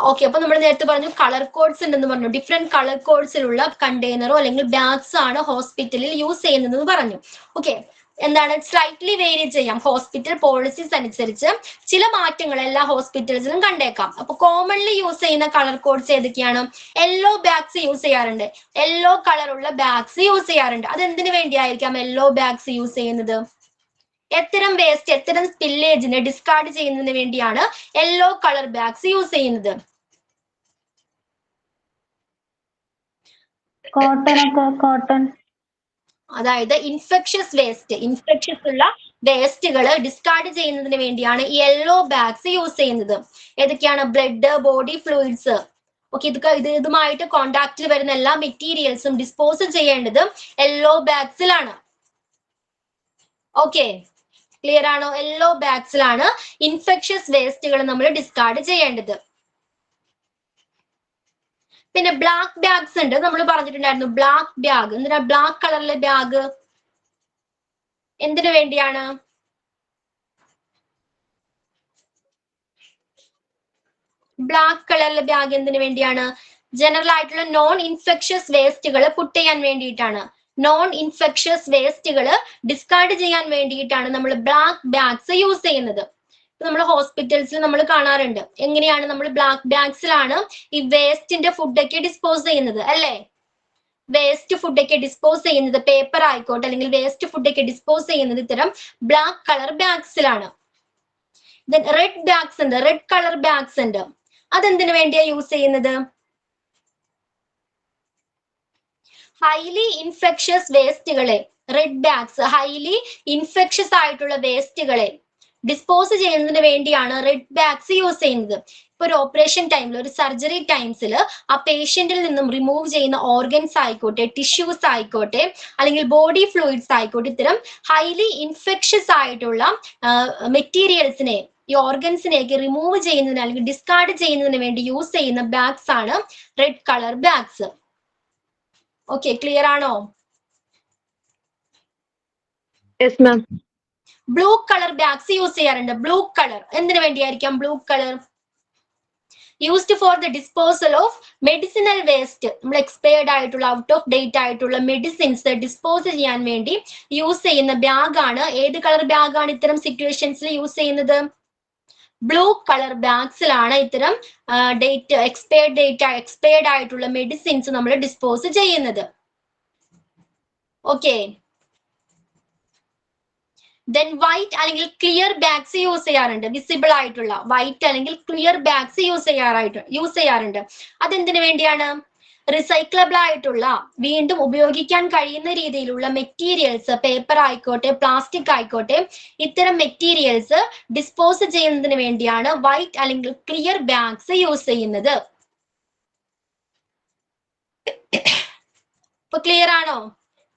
ഓക്കെ, അപ്പൊ നമ്മൾ നേരത്തെ പറഞ്ഞു കളർ കോഡ്സ് ഉണ്ടെന്ന് പറഞ്ഞു. ഡിഫറെന്റ് കളർ കോഡ്സിലുള്ള കണ്ടെയ്നറോ അല്ലെങ്കിൽ ബാഗ്സ് ആണ് ഹോസ്പിറ്റലിൽ യൂസ് ചെയ്യുന്നതെന്ന് പറഞ്ഞു. ഓക്കെ, എന്താണ് സ്ലൈറ്റ്ലി വേരി ചെയ്യാം. ഹോസ്പിറ്റൽ പോളിസീസ് അനുസരിച്ച് ചില മാറ്റങ്ങൾ എല്ലാ ഹോസ്പിറ്റൽസിലും കണ്ടേക്കാം. അപ്പൊ കോമൺലി യൂസ് ചെയ്യുന്ന കളർ കോഡ്സ് ഏതൊക്കെയാണ്? യെല്ലോ ബാഗ്സ് യൂസ് ചെയ്യാറുണ്ട്. യെല്ലോ കളർ ഉള്ള ബാഗ്സ് യൂസ് ചെയ്യാറുണ്ട്. അത് എന്തിനു വേണ്ടിയായിരിക്കാം യെല്ലോ ബാഗ്സ് യൂസ് ചെയ്യുന്നത്? എത്തരം വേസ്റ്റ്, എത്തരം സ്പില്ലേജിനെ ഡിസ്കാർഡ് ചെയ്യുന്നതിന് വേണ്ടിയാണ് യെല്ലോ കളർ ബാഗ്സ് യൂസ് ചെയ്യുന്നത്. കോട്ടൺ അതായത് ഇൻഫെക്ഷസ് വേസ്റ്റ്, ഇൻഫെക്ഷസ് ഉള്ള വേസ്റ്റുകൾ ഡിസ്കാർഡ് ചെയ്യുന്നതിന് വേണ്ടിയാണ് ഈ യെല്ലോ ബാഗ്സ് യൂസ് ചെയ്യുന്നത്. ഏതൊക്കെയാണ്? Blood, body fluids. ഓക്കെ, ഇതുമായിട്ട് കോണ്ടാക്റ്റിൽ വരുന്ന എല്ലാ മെറ്റീരിയൽസും ഡിസ്പോസ് ചെയ്യേണ്ടത് യെല്ലോ ബാഗ്സിലാണ്. ഓക്കെ, ക്ലിയർ ആണോ? യെല്ലോ ബാഗ്സിലാണ് ഇൻഫെക്ഷസ് വേസ്റ്റുകൾ നമ്മൾ ഡിസ്കാർഡ് ചെയ്യേണ്ടത്. പിന്നെ ബ്ലാക്ക് ബാഗ്സ് ഉണ്ട്, നമ്മൾ പറഞ്ഞിട്ടുണ്ടായിരുന്നു. ബ്ലാക്ക് ബാഗ് എന്തിനാ? ബ്ലാക്ക് കളറിലെ ബാഗ് എന്തിനു വേണ്ടിയാണ്? ബ്ലാക്ക് കളറിലെ ബാഗ് എന്തിനു വേണ്ടിയാണ്? ജനറൽ ആയിട്ടുള്ള നോൺ ഇൻഫെക്ഷസ് വേസ്റ്റുകൾ പുട്ട് ചെയ്യാൻ വേണ്ടിയിട്ടാണ്. നോൺ ഇൻഫെക്ഷസ് വേസ്റ്റുകൾ ഡിസ്കാർഡ് ചെയ്യാൻ വേണ്ടിയിട്ടാണ് നമ്മൾ ബ്ലാക്ക് ബാഗ്സ് യൂസ് ചെയ്യുന്നത്. നമ്മൾ ഹോസ്പിറ്റൽസിൽ നമ്മൾ കാണാറുണ്ട്. എങ്ങനെയാണ്? നമ്മൾ ബ്ലാക്ക് ബാഗ്സിലാണ് ഈ വേസ്റ്റിന്റെ ഫുഡൊക്കെ ഡിസ്പോസ് ചെയ്യുന്നത്, അല്ലേ? വേസ്റ്റ് ഫുഡൊക്കെ ഡിസ്പോസ് ചെയ്യുന്നത്, പേപ്പർ ആയിക്കോട്ടെ അല്ലെങ്കിൽ വേസ്റ്റ് ഫുഡൊക്കെ ഡിസ്പോസ് ചെയ്യുന്നത് ഇത്തരം ബ്ലാക്ക് കളർ ബാഗ്സിലാണ്. റെഡ് ബാഗ്സ് ഉണ്ട്, റെഡ് കളർ ബാഗ്സ് ഉണ്ട്. അതെന്തിനു വേണ്ടിയാ യൂസ് ചെയ്യുന്നത്? ഹൈലി ഇൻഫെക്ഷസ് വേസ്റ്റുകളെ, റെഡ് ബാഗ്സ് ഹൈലി ഇൻഫെക്ഷസ് ആയിട്ടുള്ള വേസ്റ്റുകളെ ഡിസ്പോസ് ചെയ്യുന്നതിന് വേണ്ടിയാണ് റെഡ് ബാഗ്സ് യൂസ് ചെയ്യുന്നത്. ഇപ്പൊ ഒരു ഓപ്പറേഷൻ ടൈമിൽ, ഒരു സർജറി ടൈംസിൽ ആ പേഷ്യന്റിൽ നിന്നും റിമൂവ് ചെയ്യുന്ന ഓർഗൻസ് ആയിക്കോട്ടെ, ടിഷ്യൂസ് ആയിക്കോട്ടെ, അല്ലെങ്കിൽ ബോഡി ഫ്ലൂയിഡ്സ് ആയിക്കോട്ടെ, ഇത്തരം ഹൈലി ഇൻഫെക്ഷസ് ആയിട്ടുള്ള മെറ്റീരിയൽസിനെ, ഈ ഓർഗൻസിനെയൊക്കെ റിമൂവ് ചെയ്യുന്നതിന് അല്ലെങ്കിൽ ഡിസ്കാർഡ് ചെയ്യുന്നതിന് വേണ്ടി യൂസ് ചെയ്യുന്ന ബാഗ്സ് ആണ് red colour bags. Okay, clear ആണോ? Yes ma'am. Blue colour bags use ചെയ്യാറുണ്ട്. ബ്ലൂ കളർ എന്തിനു വേണ്ടിയായിരിക്കാം? Blue colour used for the disposal of medicinal waste. നമ്മൾ എക്സ്പയർഡ് ആയിട്ടുള്ള, ഔട്ട് ഓഫ് ഡേറ്റ് ആയിട്ടുള്ള മെഡിസിൻസ് ഡിസ്പോസ് ചെയ്യാൻ വേണ്ടി യൂസ് ചെയ്യുന്ന ബാഗാണ്. ഏത് കളർ ബാഗാണ് ഇത്തരം സിറ്റുവേഷൻസിൽ യൂസ് ചെയ്യുന്നത്? ബ്ലൂ കളർ ബാഗ്സിലാണ് ഇത്തരം എക്സ്പയർഡ് ആയിട്ടുള്ള മെഡിസിൻസ് നമ്മൾ ഡിസ്പോസ് ചെയ്യുന്നത്. ഓക്കെ, ദെൻ വൈറ്റ് അല്ലെങ്കിൽ ക്ലിയർ ബാഗ്സ് യൂസ് ചെയ്യാറുണ്ട്. വിസിബിൾ ആയിട്ടുള്ള വൈറ്റ് അല്ലെങ്കിൽ ക്ലിയർ ബാഗ്സ് യൂസ് ചെയ്യാറുണ്ട്. അതെന്തിനു വേണ്ടിയാണ്? റിസൈക്ലബിൾ ആയിട്ടുള്ള, വീണ്ടും ഉപയോഗിക്കാൻ കഴിയുന്ന രീതിയിലുള്ള മെറ്റീരിയൽസ്, പേപ്പർ ആയിക്കോട്ടെ, പ്ലാസ്റ്റിക് ആയിക്കോട്ടെ, ഇത്തരം മെറ്റീരിയൽസ് ഡിസ്പോസ് ചെയ്യുന്നതിന് വേണ്ടിയാണ് വൈറ്റ് അല്ലെങ്കിൽ ക്ലിയർ ബാഗ്സ് യൂസ് ചെയ്യുന്നത്. ഇപ്പൊ ക്ലിയർ ആണോ?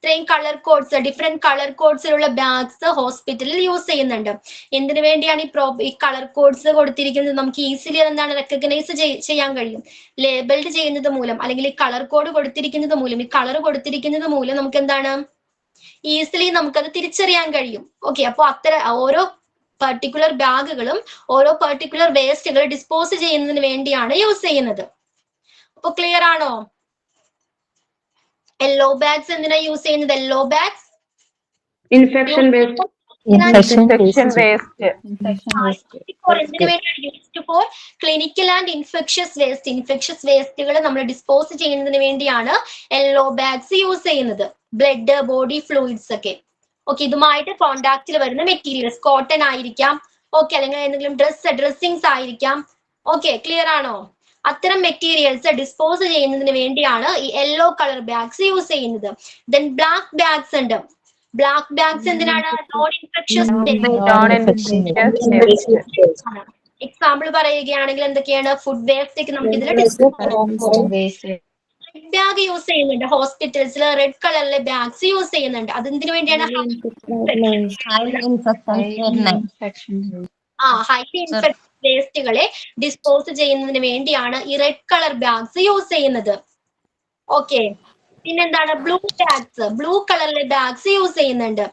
ഇത്രയും കളർ കോഡ്സ്, ഡിഫറെന്റ് കളർ കോഡ്സിലുള്ള ബാഗ്സ് ഹോസ്പിറ്റലിൽ യൂസ് ചെയ്യുന്നുണ്ട്. എന്തിനു വേണ്ടിയാണ് ഈ കളർ കോഡ്സ് കൊടുത്തിരിക്കുന്നത്? നമുക്ക് ഈസിലി എന്താണ് റെക്കഗ്നൈസ് ചെയ്യാൻ കഴിയും. ലേബിൾഡ് ചെയ്യുന്നത് മൂലം, അല്ലെങ്കിൽ ഈ കളർ കോഡ് കൊടുത്തിരിക്കുന്നത് മൂലം, ഈ കളർ കൊടുത്തിരിക്കുന്നത് മൂലം നമുക്ക് എന്താണ് ഈസിലി നമുക്കത് തിരിച്ചറിയാൻ കഴിയും. ഓക്കെ, അപ്പോൾ ഓരോ പർട്ടിക്കുലർ ബാഗുകളും ഓരോ പർട്ടിക്കുലർ വേസ്റ്റുകൾ ഡിസ്പോസ് ചെയ്യുന്നതിന് വേണ്ടിയാണ് യൂസ് ചെയ്യുന്നത്. അപ്പൊ ക്ലിയർ ആണോ? യെല്ലോ ബാഗ്സ് എന്തിനാ യൂസ് ചെയ്യുന്നത്? Yellow bags infection waste. Used for clinical and infectious waste. Infectious വേസ്റ്റുകൾ നമ്മൾ ഡിസ്പോസ് ചെയ്യുന്നതിന് വേണ്ടിയാണ് യെല്ലോ ബാഗ്സ് യൂസ് ചെയ്യുന്നത്. ബ്ലഡ്, ബോഡി ഫ്ലൂയിഡ്സ് ഒക്കെ. ഓക്കെ, ഇതുമായിട്ട് കോണ്ടാക്റ്റിൽ വരുന്ന മെറ്റീരിയൽസ്, കോട്ടൺ ആയിരിക്കാം, ഓക്കെ, അല്ലെങ്കിൽ എന്തെങ്കിലും ഡ്രസ്സിങ്സ് ആയിരിക്കാം. ഓക്കെ, ക്ലിയർ ആണോ? അത്തരം മെറ്റീരിയൽസ് ഡിസ്പോസ് ചെയ്യുന്നതിന് വേണ്ടിയാണ് ഈ യെല്ലോ കളർ ബാഗ്സ് യൂസ് ചെയ്യുന്നത്. ദെൻ ബ്ലാക്ക് ബാഗ്സ് ഉണ്ട്. ബ്ലാക്ക് ബാഗ്സ് എന്തിനാണ്? Non infectious. എക്സാമ്പിൾ പറയുകയാണെങ്കിൽ എന്തൊക്കെയാണ്? ഫുഡ് വേസ്റ്റ് ഒക്കെ നമുക്ക് ഇതിൽ റെഡ് ബാഗ് യൂസ് ചെയ്യുന്നുണ്ട്. ഹോസ്പിറ്റൽസിൽ റെഡ് കളറിലെ ബാഗ്സ് യൂസ് ചെയ്യുന്നുണ്ട്. അതെന്തിനു വേണ്ടിയാണ്? ഹൈലി ഇൻഫെക്ഷൻ വേസ്റ്റുകളെ ഡിസ്പോസ് ചെയ്യുന്നതിന് വേണ്ടിയാണ് ഈ റെഡ് കളർ ബാഗ്സ് യൂസ് ചെയ്യുന്നത്. ഓക്കെ, പിന്നെന്താണ് ബ്ലൂ ബാഗ്സ്, ബ്ലൂ കളറിലെ ബാഗ്സ് യൂസ് ചെയ്യുന്നുണ്ട്.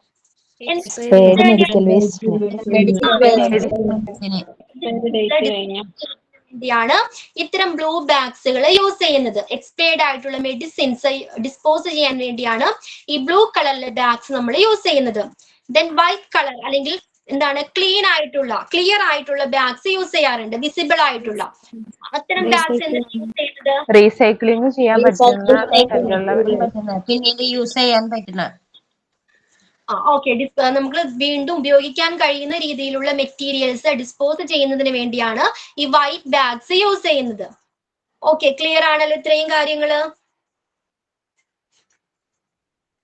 എക്സ്പയർഡ് മെഡിക്കൽ വേസ്റ്റ് ാണ് ഇത്തരം ബ്ലൂ ബാഗ്സുകൾ യൂസ് ചെയ്യുന്നത്. എക്സ്പയർഡ് ആയിട്ടുള്ള മെഡിസിൻസ് ഡിസ്പോസ് ചെയ്യാൻ വേണ്ടിയാണ് ഈ ബ്ലൂ കളറിലെ ബാഗ്സ് നമ്മൾ യൂസ് ചെയ്യുന്നത്. ദെൻ വൈറ്റ് കളർ അല്ലെങ്കിൽ എന്താണ് ക്ലിയർ ആയിട്ടുള്ള ബാഗ്സ് യൂസ് ചെയ്യാറുണ്ട്, വിസിബിൾ ആയിട്ടുള്ള. അത്തരം ബാഗ്സ് എന്താണ് യൂസ് ചെയ്യുന്നത്? റീസൈക്ലിംഗ് ചെയ്യാൻ പിന്നീട് യൂസ് ചെയ്യാൻ പറ്റുന്ന ഓക്കെ, നമുക്ക് വീണ്ടും ഉപയോഗിക്കാൻ കഴിയുന്ന രീതിയിലുള്ള മെറ്റീരിയൽസ് ഡിസ്പോസ് ചെയ്യുന്നതിന് വേണ്ടിയാണ് ഈ വൈറ്റ് ബാഗ്സ് യൂസ് ചെയ്യുന്നത്. ഓക്കെ, ക്ലിയർ ആണല്ലോ ഇത്രയും കാര്യങ്ങള്?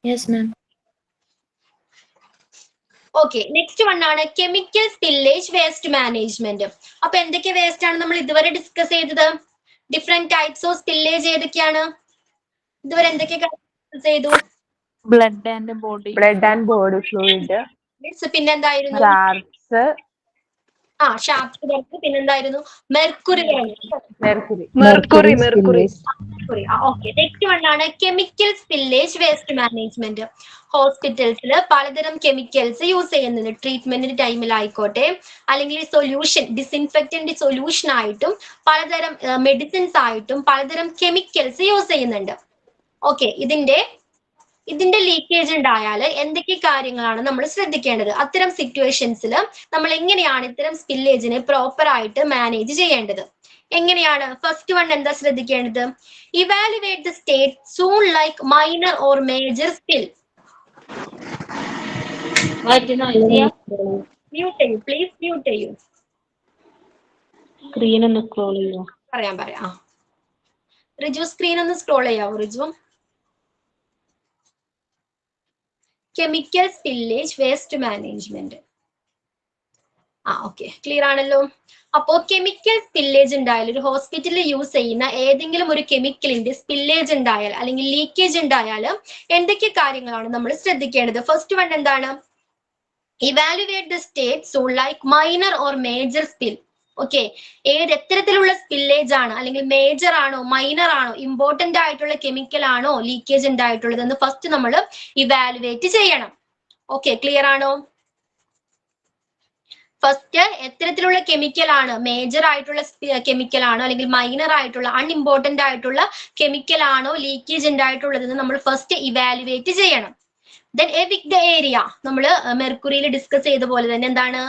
Yes ma'am. Okay, next one ആണ് കെമിക്കൽ സ്പില്ലേജ് വേസ്റ്റ് മാനേജ്മെന്റ്. അപ്പൊ എന്തൊക്കെ വേസ്റ്റ് ആണ് നമ്മൾ ഇതുവരെ ഡിസ്കസ് ചെയ്തത്? ഡിഫറെന്റ് ടൈപ്സ് ഓഫ് സ്പില്ലേജ് ഏതൊക്കെയാണ്? ഇതുവരെ എന്തൊക്കെ ഡിസ്കസ് ചെയ്തു? ബ്ലഡ് ആൻഡ് ബോഡി ഫ്ലൂയിഡ്, പിന്നെന്തായിരുന്നു? ഷാർപ്സ്, ഷാർപ്സ് വർക്ക്, പിന്നെന്തായിരുന്നു? മെർക്കുറി. ഓക്കെ, നെക്സ്റ്റ് വൺ ആണ് കെമിക്കൽ സ്പില്ലേജ് വേസ്റ്റ് മാനേജ്മെന്റ്. ഹോസ്പിറ്റൽസിൽ പലതരം കെമിക്കൽസ് യൂസ് ചെയ്യുന്നുണ്ട്. ട്രീറ്റ്മെന്റിന്റെ ടൈമിലായിക്കോട്ടെ, അല്ലെങ്കിൽ സൊല്യൂഷൻ ഡിസിൻഫെക്റ്റന്റ് സൊല്യൂഷൻ ആയിട്ടും പലതരം മെഡിസിൻസ് ആയിട്ടും പലതരം കെമിക്കൽസ് യൂസ് ചെയ്യുന്നുണ്ട്. ഓക്കെ, ഇതിന്റെ ലീക്കേജ് ഉണ്ടായാൽ എന്തൊക്കെ കാര്യങ്ങളാണ് നമ്മൾ ശ്രദ്ധിക്കേണ്ടത്? അത്തരം സിറ്റുവേഷൻസിൽ നമ്മൾ എങ്ങനെയാണ് ഇത്തരം സ്പില്ലേജിനെ പ്രോപ്പർ ആയിട്ട് മാനേജ് ചെയ്യേണ്ടത്? എങ്ങനെയാണ്? ഫസ്റ്റ് വൺ എന്താ ശ്രദ്ധിക്കേണ്ടത്? Evaluate the state soon like minor or major spill. Mute ചെയ്യൂ പ്ലീസ്, മ്യൂട്ട് ചെയ്യൂ. സ്ക്രീൻ ഒന്ന് സ്ക്രോൾ ചെയ്യോ? പറയാം. റിജു സ്ക്രീൻ ഒന്ന് സ്ക്രോൾ ചെയ്യാവോ Riju? Chemical spillage waste management. Okay, clear ആണല്ലോ. അപ്പോ കെമിക്കൽ സ്പില്ലേജ് ഉണ്ടായാൽ, ഒരു ഹോസ്പിറ്റലിൽ യൂസ് ചെയ്യുന്ന ഏതെങ്കിലും ഒരു കെമിക്കലിന്റെ സ്പില്ലേജ് ഉണ്ടായാൽ അല്ലെങ്കിൽ ലീക്കേജ് ഉണ്ടായാൽ എന്തൊക്കെ കാര്യങ്ങളാണ് നമ്മൾ ശ്രദ്ധിക്കേണ്ടത്? ഫസ്റ്റ് വൺ എന്താണ്? Evaluate the state so like minor or major spill. Okay, എത്തരത്തിലുള്ള സ്പില്ലേജ് ആണ്, അല്ലെങ്കിൽ മേജർ ആണോ മൈനർ ആണോ, ഇമ്പോർട്ടന്റ് ആയിട്ടുള്ള കെമിക്കൽ ആണോ ലീക്കേജ് ഉണ്ടായിട്ടുള്ളത് എന്ന് ഫസ്റ്റ് നമ്മൾ ഇവാലുവേറ്റ് ചെയ്യണം. ഓക്കെ, ക്ലിയർ ആണോ? ഫസ്റ്റ് എത്തരത്തിലുള്ള കെമിക്കൽ ആണ്, മേജർ ആയിട്ടുള്ള കെമിക്കൽ ആണോ അല്ലെങ്കിൽ മൈനർ ആയിട്ടുള്ള അൺഇമ്പോർട്ടന്റ് ആയിട്ടുള്ള കെമിക്കൽ ആണോ ലീക്കേജ് ഉണ്ടായിട്ടുള്ളതെന്ന് നമ്മൾ ഫസ്റ്റ് ഇവാലുവേറ്റ് ചെയ്യണം. Then evict the area. നമ്മൾ മെർക്കുറിയിൽ ഡിസ്കസ് ചെയ്ത പോലെ തന്നെ എന്താണ്?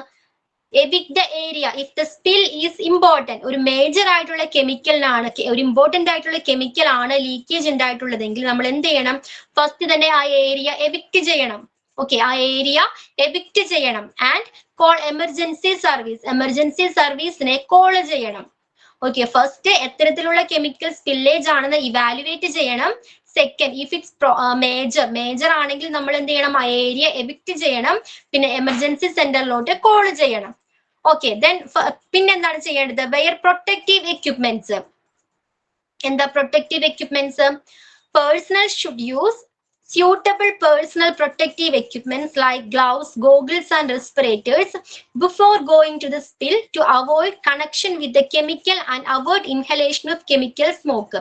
Evict the area if the spill is important. ഒരു മേജർ ആയിട്ടുള്ള കെമിക്കലിനാണ്, ഒരു ഇമ്പോർട്ടന്റ് ആയിട്ടുള്ള കെമിക്കൽ ആണ് ലീക്കേജ് ഉണ്ടായിട്ടുള്ളതെങ്കിൽ നമ്മൾ എന്ത് ചെയ്യണം? ഫസ്റ്റ് തന്നെ ആ ഏരിയ എവിക്ട് ചെയ്യണം. ഓക്കെ, ആ ഏരിയ എവിക്ട് ചെയ്യണം. ആൻഡ് കോൾ എമർജൻസി സർവീസിനെ കോൾ ചെയ്യണം. ഓക്കെ, ഫസ്റ്റ് എത്തരത്തിലുള്ള കെമിക്കൽ സ്പില്ലേജ് ആണെന്ന് ഇവാലുവേറ്റ് ചെയ്യണം. സെക്കൻഡ്, ഇഫ് ഇറ്റ്സ് മേജർ ആണെങ്കിൽ നമ്മൾ എന്ത് ചെയ്യണം? ആ ഏരിയ എവിക്ട് ചെയ്യണം. പിന്നെ എമർജൻസി സെന്ററിലോട്ട് കോൾ ചെയ്യണം. ഓക്കെ, ദെൻ പിന്നെന്താണ് ചെയ്യേണ്ടത്? Wear protective equipments. എന്താ protective equipments? Personal should use suitable personal protective equipments like gloves, goggles and respirators before going to the spill to avoid connection with the chemical and avoid inhalation of chemical smoke.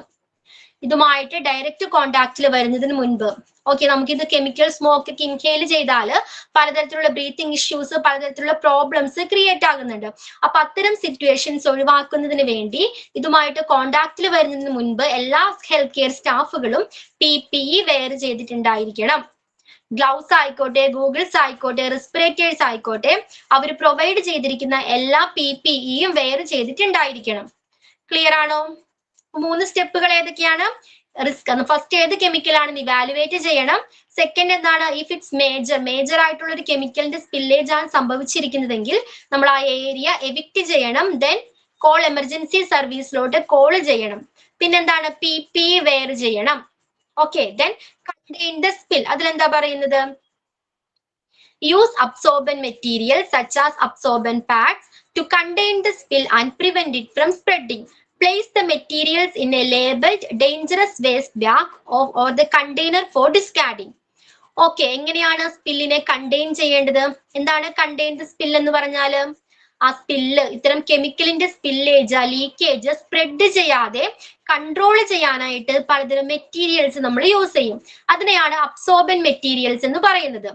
ഇതുമായിട്ട് ഡയറക്റ്റ് കോണ്ടാക്റ്റിൽ വരുന്നതിന് മുൻപ് ഓക്കെ, നമുക്കിത് കെമിക്കൽ സ്മോക്ക് ഒക്കെ ഇൻഹേൽ ചെയ്താൽ പലതരത്തിലുള്ള ബ്രീത്തിങ് ഇഷ്യൂസ്, പലതരത്തിലുള്ള പ്രോബ്ലംസ് ക്രിയേറ്റ് ആകുന്നുണ്ട്. അപ്പൊ അത്തരം സിറ്റുവേഷൻസ് ഒഴിവാക്കുന്നതിന് വേണ്ടി ഇതുമായിട്ട് കോണ്ടാക്റ്റിൽ വരുന്നതിന് മുൻപ് എല്ലാ ഹെൽത്ത് കെയർ സ്റ്റാഫുകളും PPE വെയർ ചെയ്തിട്ടുണ്ടായിരിക്കണം. ഗ്ലൗസ് ആയിക്കോട്ടെ, ഗൂഗിൾസ് ആയിക്കോട്ടെ, റെസ്പിറേറ്റേഴ്സ് ആയിക്കോട്ടെ, അവർ പ്രൊവൈഡ് ചെയ്തിരിക്കുന്ന എല്ലാ PPEയും വെയർ ചെയ്തിട്ടുണ്ടായിരിക്കണം. ക്ലിയർ ആണോ? 3 സ്റ്റെപ്പുകൾ ഏതൊക്കെയാണ്? ഫസ്റ്റ് ഏത് കെമിക്കൽ ആണെന്ന് ഇവാലുവേറ്റ് ചെയ്യണം. സെക്കൻഡ് എന്താണ്? ഇഫ് ഇറ്റ്സ് മേജർ ആയിട്ടുള്ള ഒരു കെമിക്കലിന്റെ സ്പില്ലേജ് ആണ് സംഭവിച്ചിരിക്കുന്നതെങ്കിൽ നമ്മൾ ആ ഏരിയ എവിക്ട് ചെയ്യണം. ദെൻ കോൾ എമർജൻസി സർവീസിലോട്ട് കോൾ ചെയ്യണം. പിന്നെന്താണ്? PPE വെയർ ചെയ്യണം. Okay, then contain the spill. അതിലെന്താ പറയുന്നത്? Use absorbent material such as absorbent pads to contain the spill and prevent it from spreading. Place the materials in a labeled dangerous waste bag or the container for discarding. Okay, എങ്ങനെയാണ് സ്പില്ലിനെ കണ്ടെയ്ൻ ചെയ്യേണ്ടത്? എന്താണ് കണ്ടെയ്ൻ ദ സ്പിൽ എന്ന് പറഞ്ഞാൽ? ആ സ്പില്ല്, ഇത്തരം കെമിക്കലിന്റെ സ്പില്ലേജ്, ലീക്കേജ് സ്പ്രെഡ് ചെയ്യാതെ കൺട്രോൾ ചെയ്യാനായിട്ട് പലതരം മെറ്റീരിയൽസ് നമ്മൾ യൂസ് ചെയ്യും. അതിനെയാണ് അബ്സോർബൻ മെറ്റീരിയൽസ് എന്ന് പറയുന്നത്.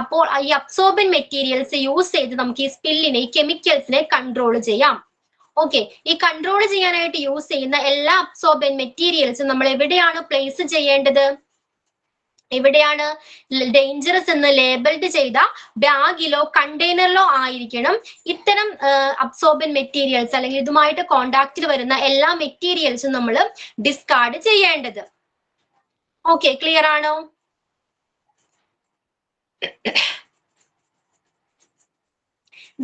അപ്പോൾ ഈ അബ്സോർബൻ മെറ്റീരിയൽസ് യൂസ് ചെയ്ത് നമുക്ക് ഈ സ്പില്ലിനെ, ഈ കെമിക്കൽസിനെ കൺട്രോൾ ചെയ്യാം. ഓക്കെ, ഈ കൺട്രോൾ ചെയ്യാനായിട്ട് യൂസ് ചെയ്യുന്ന എല്ലാ അബ്സോർബൻ മെറ്റീരിയൽസും നമ്മൾ എവിടെയാണ് പ്ലേസ് ചെയ്യേണ്ടത്? എവിടെയാണ്? ഡേഞ്ചറസ് എന്ന് ലേബിൾഡ് ചെയ്ത ബാഗിലോ കണ്ടെയ്നറിലോ ആയിരിക്കണം ഇത്തരം അബ്സോർബൻ മെറ്റീരിയൽസ് അല്ലെങ്കിൽ ഇതുമായിട്ട് കോണ്ടാക്റ്റിൽ വരുന്ന എല്ലാ മെറ്റീരിയൽസും നമ്മൾ ഡിസ്കാർഡ് ചെയ്യേണ്ടത്. ഓക്കെ, ക്ലിയർ ആണോ?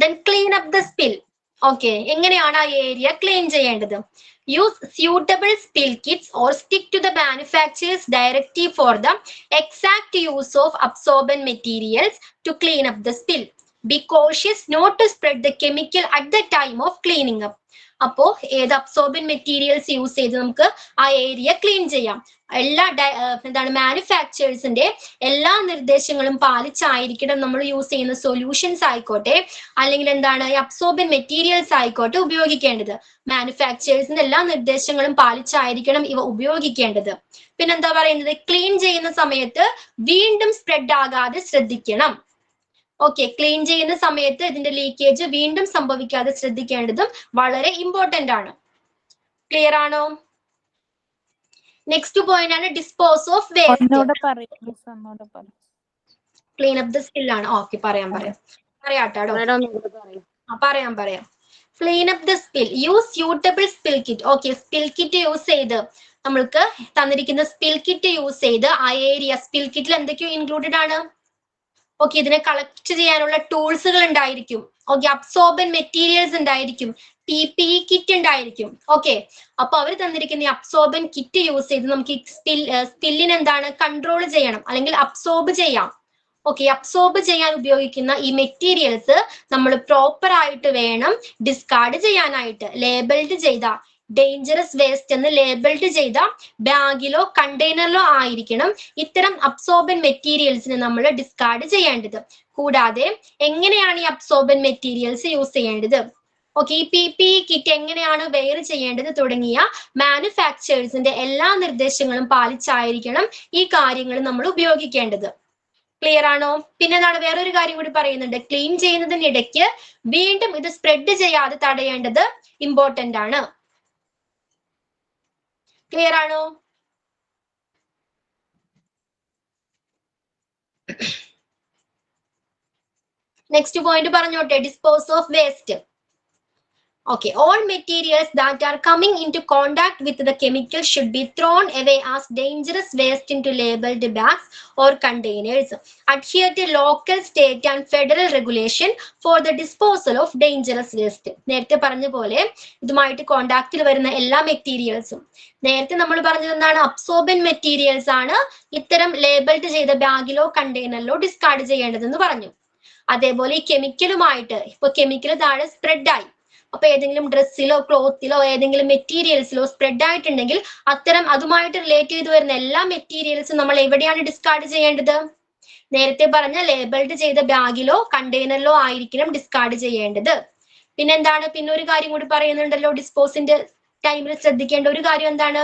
Then clean up the spill. Okay, എങ്ങനെയാണ് ആ ഏരിയ ക്ലീൻ ചെയ്യേണ്ടത്? Use suitable spill kits or stick to the manufacturer's directive for the exact use of absorbent materials to clean up the spill. Be cautious not to spread the chemical at the time of cleaning up. അപ്പോ ഏത് അബ്സോർബൻ മെറ്റീരിയൽസ് യൂസ് ചെയ്ത് നമുക്ക് ആ ഏരിയ ക്ലീൻ ചെയ്യാം? എല്ലാ മാനുഫാക്ചേഴ്സിന്റെ എല്ലാ നിർദ്ദേശങ്ങളും പാലിച്ചായിരിക്കണം നമ്മൾ യൂസ് ചെയ്യുന്ന സൊല്യൂഷൻസ് ആയിക്കോട്ടെ, അല്ലെങ്കിൽ ഈ അബ്സോർബൻ മെറ്റീരിയൽസ് ആയിക്കോട്ടെ ഉപയോഗിക്കേണ്ടത്. മാനുഫാക്ചേഴ്സിന്റെ എല്ലാ നിർദ്ദേശങ്ങളും പാലിച്ചായിരിക്കണം ഇവ ഉപയോഗിക്കേണ്ടത്. പിന്നെന്താ പറയുന്നത്? ക്ലീൻ ചെയ്യുന്ന സമയത്ത് വീണ്ടും സ്പ്രെഡ് ആകാതെ ശ്രദ്ധിക്കണം. ഓക്കെ, ക്ലീൻ ചെയ്യുന്ന സമയത്ത് ഇതിന്റെ ലീക്കേജ് വീണ്ടും സംഭവിക്കാതെ ശ്രദ്ധിക്കേണ്ടതും വളരെ ഇമ്പോർട്ടന്റ് ആണ്. ക്ലിയർ ആണോ? നെക്സ്റ്റ് പോയിന്റ് ആണ് dispose of waste. Clean up the spill ആണ്. ഓക്കെ, പറയാട്ടോ. പറയാം. Clean up the spill. Use suitable spill kit. Okay, spill kit use ചെയ്ത് നമ്മൾക്ക് തന്നിരിക്കുന്ന സ്പിൽ കിറ്റ് യൂസ് ചെയ്ത് ആ ഏരിയ, സ്പിൽ കിറ്റിൽ എന്തൊക്കെയോ ഇൻക്ലൂഡഡ് ആണ്? ഓക്കെ, ഇതിനെ കളക്ട് ചെയ്യാനുള്ള ടൂൾസുകൾ ഉണ്ടായിരിക്കും. ഓക്കെ, അബ്സോർബൻ മെറ്റീരിയൽസ് ഉണ്ടായിരിക്കും, PPE കിറ്റ് ഉണ്ടായിരിക്കും. ഓക്കെ, അപ്പൊ അവർ തന്നിരിക്കുന്ന ഈ അബ്സോർബൻ കിറ്റ് യൂസ് ചെയ്ത് നമുക്ക് ഈ സ്പില്ലിനെ കൺട്രോൾ ചെയ്യണം അല്ലെങ്കിൽ അബ്സോർബ് ചെയ്യാം. ഓക്കെ, അബ്സോർബ് ചെയ്യാൻ ഉപയോഗിക്കുന്ന ഈ മെറ്റീരിയൽസ് നമ്മൾ പ്രോപ്പർ ആയിട്ട് വേണം ഡിസ്കാർഡ് ചെയ്യാനായിട്ട്. ലേബിൾഡ് ചെയ്ത ഡേഞ്ചറസ് വേസ്റ്റ് എന്ന് ലേബിൾഡ് ചെയ്ത ബാഗിലോ കണ്ടെയ്നറിലോ ആയിരിക്കണം ഇത്തരം അബ്സോർബൻ മെറ്റീരിയൽസിനെ നമ്മൾ ഡിസ്കാർഡ് ചെയ്യേണ്ടത്. കൂടാതെ എങ്ങനെയാണ് ഈ അബ്സോർബൻ മെറ്റീരിയൽസ് യൂസ് ചെയ്യേണ്ടത്? ഓക്കെ, ഈ PPE കിറ്റ് എങ്ങനെയാണ് വെയർ ചെയ്യേണ്ടത് തുടങ്ങിയ മാനുഫാക്ചേഴ്സിന്റെ എല്ലാ നിർദ്ദേശങ്ങളും പാലിച്ചായിരിക്കണം ഈ കാര്യങ്ങൾ നമ്മൾ ഉപയോഗിക്കേണ്ടത്. ക്ലിയർ ആണോ? പിന്നെ വേറൊരു കാര്യം കൂടി പറയുന്നുണ്ട്. ക്ലീൻ ചെയ്യുന്നതിനിടയ്ക്ക് വീണ്ടും ഇത് സ്പ്രെഡ് ചെയ്യാതെ തടയേണ്ടത് ഇമ്പോർട്ടന്റ് ആണ്. ക്ലിയർ ആണോ? നെക്സ്റ്റ് പോയിന്റ് പറഞ്ഞോട്ടെ, dispose of waste. Okay, all materials that are coming into contact with the chemical should be thrown away as dangerous waste into labeled bags or containers. Adhere to local, state and federal regulation for the disposal of dangerous waste. നേരത്തെ പറഞ്ഞ പോലെ ഇതുമായിട്ട് കോണ്ടാക്റ്റിൽ വരുന്ന എല്ലാ മെറ്റീരിയൽസും, നേരത്തെ നമ്മൾ പറഞ്ഞത് എന്താണ്? അബ്സോർബൻ മെറ്റീരിയൽസ് ആണ് ഇത്തരം ലേബിൾഡ് ചെയ്ത ബാഗിലോ കണ്ടെയ്നറിലോ ഡിസ്കാർഡ് ചെയ്യേണ്ടതെന്ന് പറഞ്ഞു. അതേപോലെ ഈ കെമിക്കലുമായിട്ട് ഇപ്പൊ കെമിക്കൽ താഴെ സ്പ്രെഡ് ആയി, അപ്പൊ ഏതെങ്കിലും ഡ്രസ്സിലോ ക്ലോത്തിലോ ഏതെങ്കിലും മെറ്റീരിയൽസിലോ സ്പ്രെഡ് ആയിട്ടുണ്ടെങ്കിൽ അത്തരം അതുമായിട്ട് റിലേറ്റ് ചെയ്ത് വരുന്ന എല്ലാ മെറ്റീരിയൽസും നമ്മൾ എവിടെയാണ് ഡിസ്കാർഡ് ചെയ്യേണ്ടത്? നേരത്തെ പറഞ്ഞ ലേബിൾഡ് ചെയ്ത ബാഗിലോ കണ്ടെയ്നറിലോ ആയിരിക്കണം ഡിസ്കാർഡ് ചെയ്യേണ്ടത്. പിന്നെ ഒരു കാര്യം കൂടി പറയുന്നുണ്ടല്ലോ, ഡിസ്പോസിന്റെ ടൈമിൽ ശ്രദ്ധിക്കേണ്ട ഒരു കാര്യം എന്താണ്?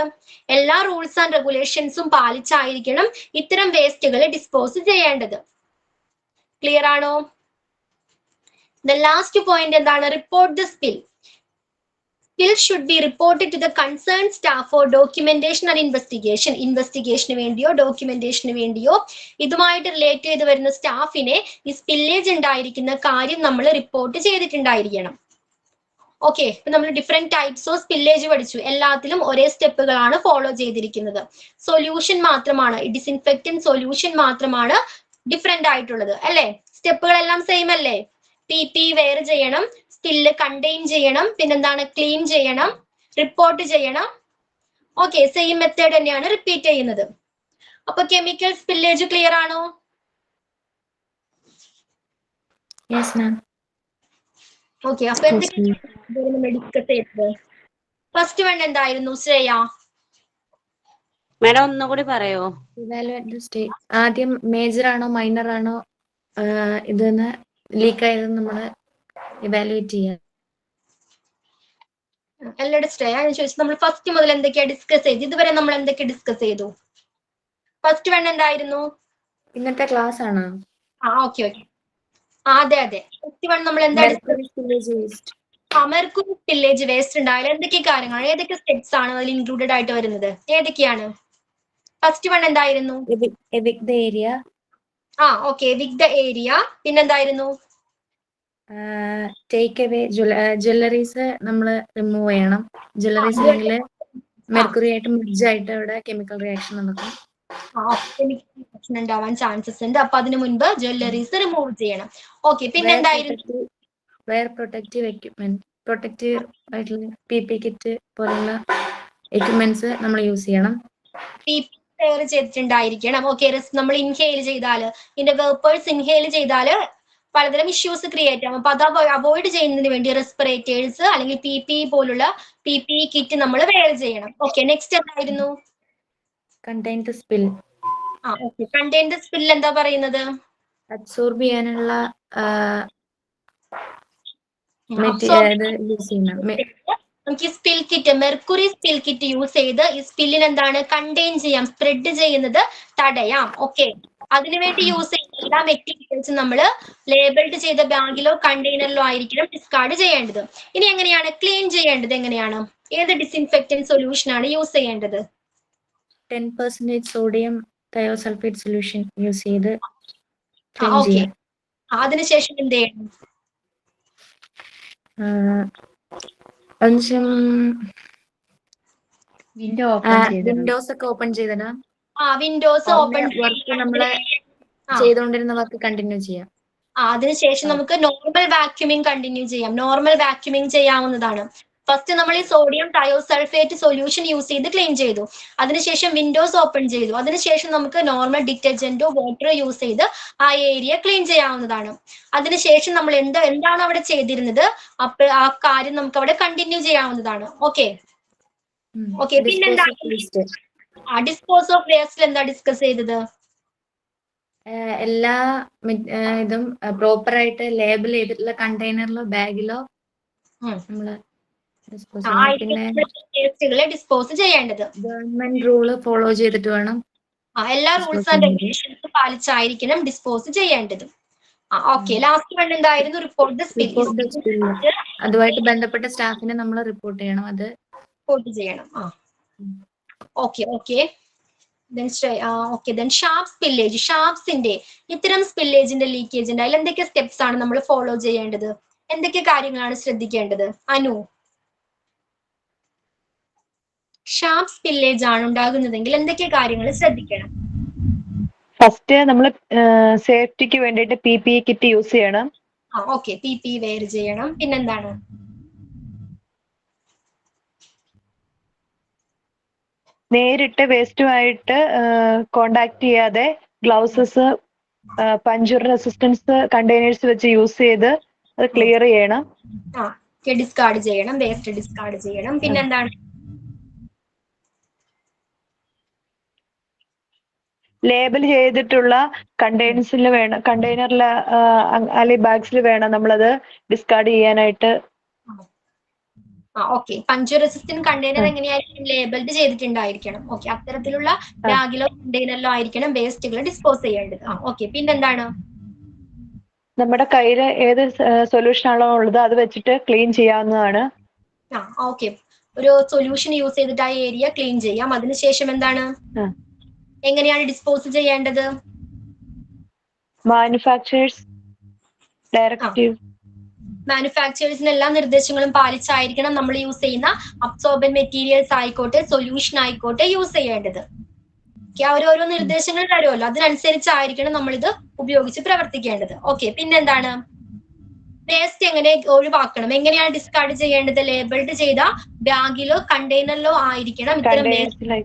എല്ലാ റൂൾസ് ആൻഡ് റെഗുലേഷൻസും പാലിച്ചായിരിക്കണം ഇത്തരം വേസ്റ്റുകളെ ഡിസ്പോസ് ചെയ്യേണ്ടത്. ക്ലിയർ ആണോ? The last point എന്താണ്? Report the spill. Spill should be reported to the concerned staff for documentation and investigation. ഇൻവെസ്റ്റിഗേഷന് വേണ്ടിയോ ഡോക്യുമെന്റേഷന് വേണ്ടിയോ ഇതുമായിട്ട് റിലേറ്റ് ചെയ്ത് വരുന്ന സ്റ്റാഫിനെ ഈ സ്പില്ലേജ് ഉണ്ടായിരിക്കുന്ന കാര്യം നമ്മൾ റിപ്പോർട്ട് ചെയ്തിട്ടുണ്ടായിരിക്കണം. ഓക്കെ, ഇപ്പൊ നമ്മൾ ഡിഫറെന്റ് ടൈപ്സ് ഓഫ് സ്പില്ലേജ് പഠിച്ചു. എല്ലാത്തിലും ഒരേ സ്റ്റെപ്പുകളാണ് ഫോളോ ചെയ്തിരിക്കുന്നത്. സൊല്യൂഷൻ മാത്രമാണ്, ഡിസിൻഫെക്റ്റന്റ് സൊല്യൂഷൻ മാത്രമാണ് ഡിഫറെന്റ് ആയിട്ടുള്ളത് അല്ലെ? സ്റ്റെപ്പുകളെല്ലാം സെയിം അല്ലേ? PPE വെയർ ചെയ്യണം, സ്പില്ല് കണ്ടെയ്ൻ ചെയ്യണം, ക്ലീൻ ചെയ്യണം, റിപ്പോർട്ട് ചെയ്യണം. ഓക്കെ, സെയിം മെത്തേഡ് തന്നെയാണ് റിപ്പീറ്റ് ചെയ്യുന്നത്. അപ്പൊ കെമിക്കൽ സ്പില്ലേജ് ക്ലിയർ ആണോ? ഓക്കെ, അപ്പൊ എന്തൊക്കെയാണ് ഡിസ്കസ് ചെയ്തത്? ഫസ്റ്റ് വൺ എന്തായിരുന്നു ശ്രേയ? മാഡം ഒന്നുകൂടി പറയോ? ആദ്യം മേജർ ആണോ മൈനർ ആണോ ഇതെന്ന് ലീക്ക് ആയത് നമ്മള് ഇവാലുവേറ്റ് ചെയ്യുക. എല്ലാവരുടെ സ്റ്റേ ആണ് ചോദിച്ചത്. നമ്മൾ ഫസ്റ്റ് മുതൽ എന്തൊക്കെയാ ഡിസ്കസ് ചെയ്തു? ഇതുവരെ നമ്മൾ എന്തൊക്കെ ഡിസ്കസ് ചെയ്തു? ഫസ്റ്റ് വൺ എന്തായിരുന്നു? ഇന്നത്തെ ക്ലാസ് ആണ്. ഓക്കെ. അതെ. ഫസ്റ്റ് വൺ നമ്മൾ എന്താ mercury spillage waste. Mercury spillage waste ഉണ്ടായാലും എന്തൊക്കെ കാര്യങ്ങളാണ്, ഏതൊക്കെ സ്റ്റെപ്സ് ആണ് അതിൽ ഇൻക്ലൂഡഡ് ആയിട്ട് വരുന്നത്? ഏതൊക്കെയാണ്? ഫസ്റ്റ് വൺ എന്തായിരുന്നു? Evict the area. Okay, evict the area. പിന്നെന്തായിരുന്നു? ടേക്ക് അവേ ജ്വല്ലറീസ് നമ്മൾ റിമൂവ് ചെയ്യണം. ജ്വല്ലറീസ് അല്ലെങ്കിൽ മെർക്കുറി ആയിട്ട് മെർജ് ആയിട്ട് അവിടെ കെമിക്കൽ റിയാക്ഷൻ നടക്കും. കെമിക്കൽ ഉണ്ടാവാൻ ചാൻസസ് ഉണ്ട്. അപ്പൊ അതിനു മുൻപ് ജ്വല്ലറീസ് റിമൂവ് ചെയ്യണം. ഓക്കെ, പിന്നെന്തായിരുന്നു? വെയർ പ്രൊട്ടക്റ്റീവ് എക്യുപ്മെന്റ്, പ്രൊട്ടക്റ്റീവ് ആയിട്ടുള്ള PP കിറ്റ് പോലുള്ള എക്യുപ്മെന്റ്സ് നമ്മൾ യൂസ് ചെയ്യണം. വെയർ ചെയ്തിട്ടുണ്ടായിരിക്കണം. ഓക്കെ, നമ്മൾ ഇൻഹെയിൽ ചെയ്താൽ, ഇതിന്റെ വേപ്പേഴ്സ് ഇൻഹെയിൽ ചെയ്താൽ പലതരം ഇഷ്യൂസ് ക്രിയേറ്റ് ആവും. അപ്പൊ അത് അവോയ്ഡ് ചെയ്യുന്നതിന് വേണ്ടി റെസ്പിറേറ്റേഴ്സ് അല്ലെങ്കിൽ PPE പോലുള്ള PPE കിറ്റ് നമ്മൾ വെയർ ചെയ്യണം. ഓക്കെ, നെക്സ്റ്റ് എന്തായിരുന്നു? Contain the spill. Okay, contain the spill എന്താ പറയുന്നത്? അബ്സോർബ് ചെയ്യാനുള്ള മെറ്റീരിയൽ യൂസ് ചെയ്യണം. നമുക്ക് ഈ spill kit, mercury spill kit use ചെയ്ത് ഈ സ്പില്ലിന് എന്താണ് കണ്ടെയ്ൻ ചെയ്യാം, സ്പ്രെഡ് ചെയ്യുന്നത് തടയാം. ഓക്കെ, അതിനുവേണ്ടി യൂസ് ചെയ്യുന്ന എല്ലാ മെറ്റീരിയൽസും നമ്മൾ ലേബിൾഡ് ചെയ്ത ബാഗിലോ കണ്ടെയ്നറിലോ ആയിരിക്കണം ഡിസ്കാർഡ് ചെയ്യേണ്ടത്. ഇനി എങ്ങനെയാണ് ക്ലീൻ ചെയ്യേണ്ടത്? എങ്ങനെയാണ്? ഏത് ഡിസിൻഫെക്റ്റന്റ് സൊല്യൂഷൻ ആണ് യൂസ് ചെയ്യേണ്ടത്? 10% സോഡിയം തയോസൾഫേറ്റ് സൊല്യൂഷൻ യൂസ് ചെയ്ത് ക്ലീൻ ചെയ്യാം. അതിനുശേഷം എന്ത് ചെയ്യണം? വിൻഡോസ് ഒക്കെ ഓപ്പൺ ചെയ്തിടാം. വിൻഡോസ് ഓപ്പൺ വർക്ക് നമ്മള് ചെയ്തുകൊണ്ടിരുന്ന വർക്ക് കണ്ടിന്യൂ ചെയ്യാം. അതിനുശേഷം നമുക്ക് നോർമൽ വാക്യൂമിംഗ് കണ്ടിന്യൂ ചെയ്യാം. നോർമൽ വാക്യൂമിംഗ് ചെയ്യാവുന്നതാണ്. ഫസ്റ്റ് നമ്മൾ ഈ സോഡിയം തയോസൾഫേറ്റ് സൊല്യൂഷൻ യൂസ് ചെയ്ത് ക്ലീൻ ചെയ്തു. അതിനുശേഷം വിൻഡോസ് ഓപ്പൺ ചെയ്തു. അതിനുശേഷം നമുക്ക് നോർമൽ ഡിറ്റർജന്റോ വാട്ടറോ യൂസ് ചെയ്ത് ആ ഏരിയ ക്ലീൻ ചെയ്യാവുന്നതാണ്. അതിനുശേഷം നമ്മൾ എന്താണ് അവിടെ ചെയ്തിരുന്നത്, അപ്പോൾ ആ കാര്യം നമുക്ക് അവിടെ കണ്ടിന്യൂ ചെയ്യാവുന്നതാണ്. ഓക്കെ. പിന്നെന്താണ് ഡിസ്പോസ് ഓഫ് വേസ്റ്റ്? എന്താ ഡിസ്കസ് ചെയ്തത്? എല്ലാ ഇതും പ്രോപ്പർ ആയിട്ട് ലേബിൾ ചെയ്തിട്ടുള്ള കണ്ടെയ്നറിലോ ബാഗിലോ നമ്മള് പിന്നെ വേസ്റ്റുകളെ ഡിസ്പോസ് ചെയ്യേണ്ടത്. ഗവൺമെന്റ് റൂള് ഫോളോ ചെയ്തിട്ട് വേണം. എല്ലാ റൂൾസ് ആൻഡ് റെഗുലേഷൻസ് പാലിച്ചായിരിക്കണം ഡിസ്പോസ് ചെയ്യേണ്ടത്. ഓക്കെ, ലാസ്റ്റ് വൺ എന്തായിരുന്നു? Report the spill. അതുമായിട്ട് ബന്ധപ്പെട്ട സ്റ്റാഫിനെ നമ്മൾ റിപ്പോർട്ട് ചെയ്യണം. അത് റിപ്പോർട്ട് ചെയ്യണം. ഓക്കെ. Sharp spillage. ഷാർപ്സിന്റെ ഇത്തരം സ്പില്ലേജിന്റെ ലീക്കേജിന്റെ അതിൽ എന്തൊക്കെ സ്റ്റെപ്സ് ആണ് നമ്മൾ ഫോളോ ചെയ്യേണ്ടത്? എന്തൊക്കെ കാര്യങ്ങളാണ് ശ്രദ്ധിക്കേണ്ടത്? അനു, ഷാർപ്പ് സ്പില്ലേജ് ആണ് ഉണ്ടാകുന്നതെങ്കിൽ എന്തൊക്കെ കാര്യങ്ങൾ ശ്രദ്ധിക്കണം? ഫസ്റ്റ് നമ്മൾ സേഫ്റ്റിക്ക് വേണ്ടിയിട്ട് PPE കിറ്റ് യൂസ് ചെയ്യണം. ഓക്കെ, PPE വെയർ ചെയ്യണം. പിന്നെന്താണ്? നേരിട്ട് വേസ്റ്റുമായിട്ട് കോണ്ടാക്ട് ചെയ്യാതെ ഗ്ലൗസസ്, പഞ്ചർ റെസിസ്റ്റൻസ് കണ്ടെയ്നേഴ്സ് വെച്ച് യൂസ് ചെയ്ത് അത് ക്ലിയർ ചെയ്യണം. ഡിസ്കാർഡ് ചെയ്യണം, വേസ്റ്റ് ഡിസ്കാർഡ് ചെയ്യണം. പിന്നെന്താണ്? ലേബൽ ചെയ്തിട്ടുള്ള കണ്ടെയ്നറിൽ അല്ലെങ്കിൽ ബാഗ്സിൽ വേണം നമ്മളത് ഡിസ്കാർഡ് ചെയ്യാനായിട്ട്. ഓക്കെ, പഞ്ചർ റെസിസ്റ്റന്റ് കണ്ടെയ്നർ എങ്ങനെയായിരിക്കും? ലേബിൾഡ് ചെയ്തിട്ടുണ്ടായിരിക്കണം. ഓക്കെ, അത്തരത്തിലുള്ള ബാഗിലോ കണ്ടെയ്നറിലോ ആയിരിക്കണം വേസ്റ്റുകൾ ഡിസ്പോസ് ചെയ്യേണ്ടത്. ഓക്കെ, പിന്നെന്താണ്? നമ്മുടെ കയ്യിൽ ഏത് സൊല്യൂഷൻ ആണോ ഉള്ളത് അത് വെച്ചിട്ട് ക്ലീൻ ചെയ്യാവുന്നതാണ്. ഓക്കെ, ഒരു സൊല്യൂഷൻ യൂസ് ചെയ്തിട്ട് ആ ഏരിയ ക്ലീൻ ചെയ്യാം. അതിനുശേഷം എന്താണ്? എങ്ങനെയാണ് ഡിസ്പോസ് ചെയ്യേണ്ടത്? Manufacturers directive. മാനുഫാക്ചേഴ്സിന് എല്ലാ നിർദ്ദേശങ്ങളും പാലിച്ചായിരിക്കണം നമ്മൾ യൂസ് ചെയ്യുന്ന അബ്സോർബൻ മെറ്റീരിയൽസ് ആയിക്കോട്ടെ, സൊല്യൂഷൻ ആയിക്കോട്ടെ യൂസ് ചെയ്യേണ്ടത്. ഓരോരോ നിർദ്ദേശങ്ങൾ തരുമല്ലോ, അതിനനുസരിച്ചായിരിക്കണം നമ്മൾ ഇത് ഉപയോഗിച്ച് പ്രവർത്തിക്കേണ്ടത്. ഓക്കെ, പിന്നെന്താണ്? വേസ്റ്റ് എങ്ങനെ ഒഴിവാക്കണം? എങ്ങനെയാണ് ഡിസ്കാർഡ് ചെയ്യേണ്ടത്? ലേബിൾഡ് ചെയ്ത ബാഗിലോ കണ്ടെയ്നറിലോ ആയിരിക്കണം ഇത്തരം വേസ്റ്റ്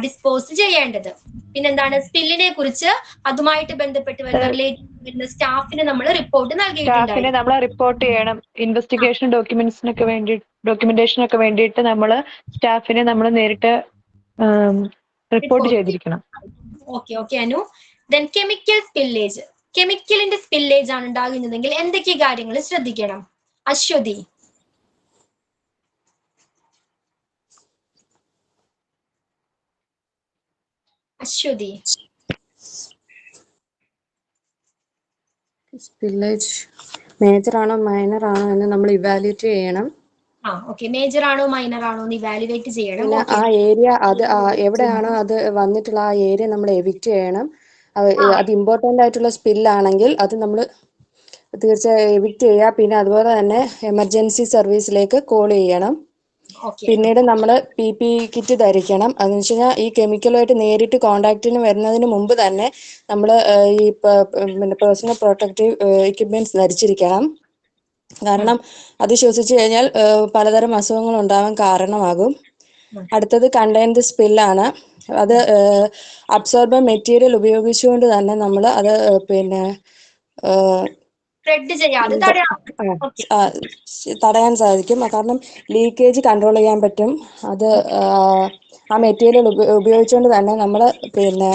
ഡിസ്പോസ് ചെയ്യേണ്ടത്. പിന്നെന്താണ്? സ്പില്ലിനെ കുറിച്ച് അതുമായിട്ട് ബന്ധപ്പെട്ട് വരുന്ന സ്റ്റാഫിന് നമ്മൾ റിപ്പോർട്ട് നൽകിയിട്ടുണ്ട്. നമ്മൾ റിപ്പോർട്ട് ചെയ്യണം. ഇൻവെസ്റ്റിഗേഷൻ ഡോക്യുമെന്റേഷനൊക്കെ വേണ്ടിയിട്ട് നമ്മൾ സ്റ്റാഫിനെ നമ്മൾ നേരിട്ട് റിപ്പോർട്ട് ചെയ്തിരിക്കണം. Okay Anu. Then chemical spillage. കെമിക്കലിന്റെ സ്പില്ലേജ് ആണ് ഉണ്ടാകുന്നതെങ്കിൽ എന്തൊക്കെ കാര്യങ്ങൾ ശ്രദ്ധിക്കണം? അശ്വതി. അശ്വതി. സ്പില്ലേജ് മേജർ ആണോ മൈനർ ആണോ എന്ന് നമ്മൾ ഇവാലുവേറ്റ് ചെയ്യണം. ഓക്കെ, മേജർ ആണോ മൈനർ ആണോ എന്ന് ഇവാലുവേറ്റ് ചെയ്യണം. പിന്നെ ആ ഏരിയ അത് എവിടെയാണോ അത് വന്നിട്ടുള്ള ആ ഏരിയ നമ്മൾ എവിക്റ്റ് ചെയ്യണം. അത് ഇമ്പോർട്ടന്റ് ആയിട്ടുള്ള സ്പില്ലാണെങ്കിൽ അത് നമ്മൾ തീർച്ചയായും എവിക്റ്റ് ചെയ്യുക. പിന്നെ അതുപോലെ തന്നെ എമർജൻസി സർവീസിലേക്ക് കോൾ ചെയ്യണം. പിന്നീട് നമ്മൾ PPE കിറ്റ് ധരിക്കണം. അതെന്ന് വെച്ച് കഴിഞ്ഞാൽ ഈ കെമിക്കലുമായിട്ട് നേരിട്ട് കോണ്ടാക്റ്റിന് വരുന്നതിന് മുമ്പ് തന്നെ നമ്മൾ ഈ പിന്നെ പേഴ്സണൽ പ്രൊട്ടക്റ്റീവ് എക്യുപ്മെന്റ്സ് ധരിച്ചിരിക്കണം. കാരണം അത് ശ്വസിച്ചു കഴിഞ്ഞാൽ പലതരം അസുഖങ്ങൾ ഉണ്ടാവാൻ കാരണമാകും. അടുത്തത് കണ്ടെയ്ൻ ദി സ്പില്ലാണ്. അത് അബ്സോർബർ മെറ്റീരിയൽ ഉപയോഗിച്ചുകൊണ്ട് തന്നെ നമ്മൾ അത് പിന്നെ തടയാൻ സാധിക്കും. കാരണം ലീക്കേജ് കൺട്രോൾ ചെയ്യാൻ പറ്റും. അത് ആ മെറ്റീരിയൽ ഉപയോഗിച്ചുകൊണ്ട് തന്നെ നമ്മൾ പിന്നെ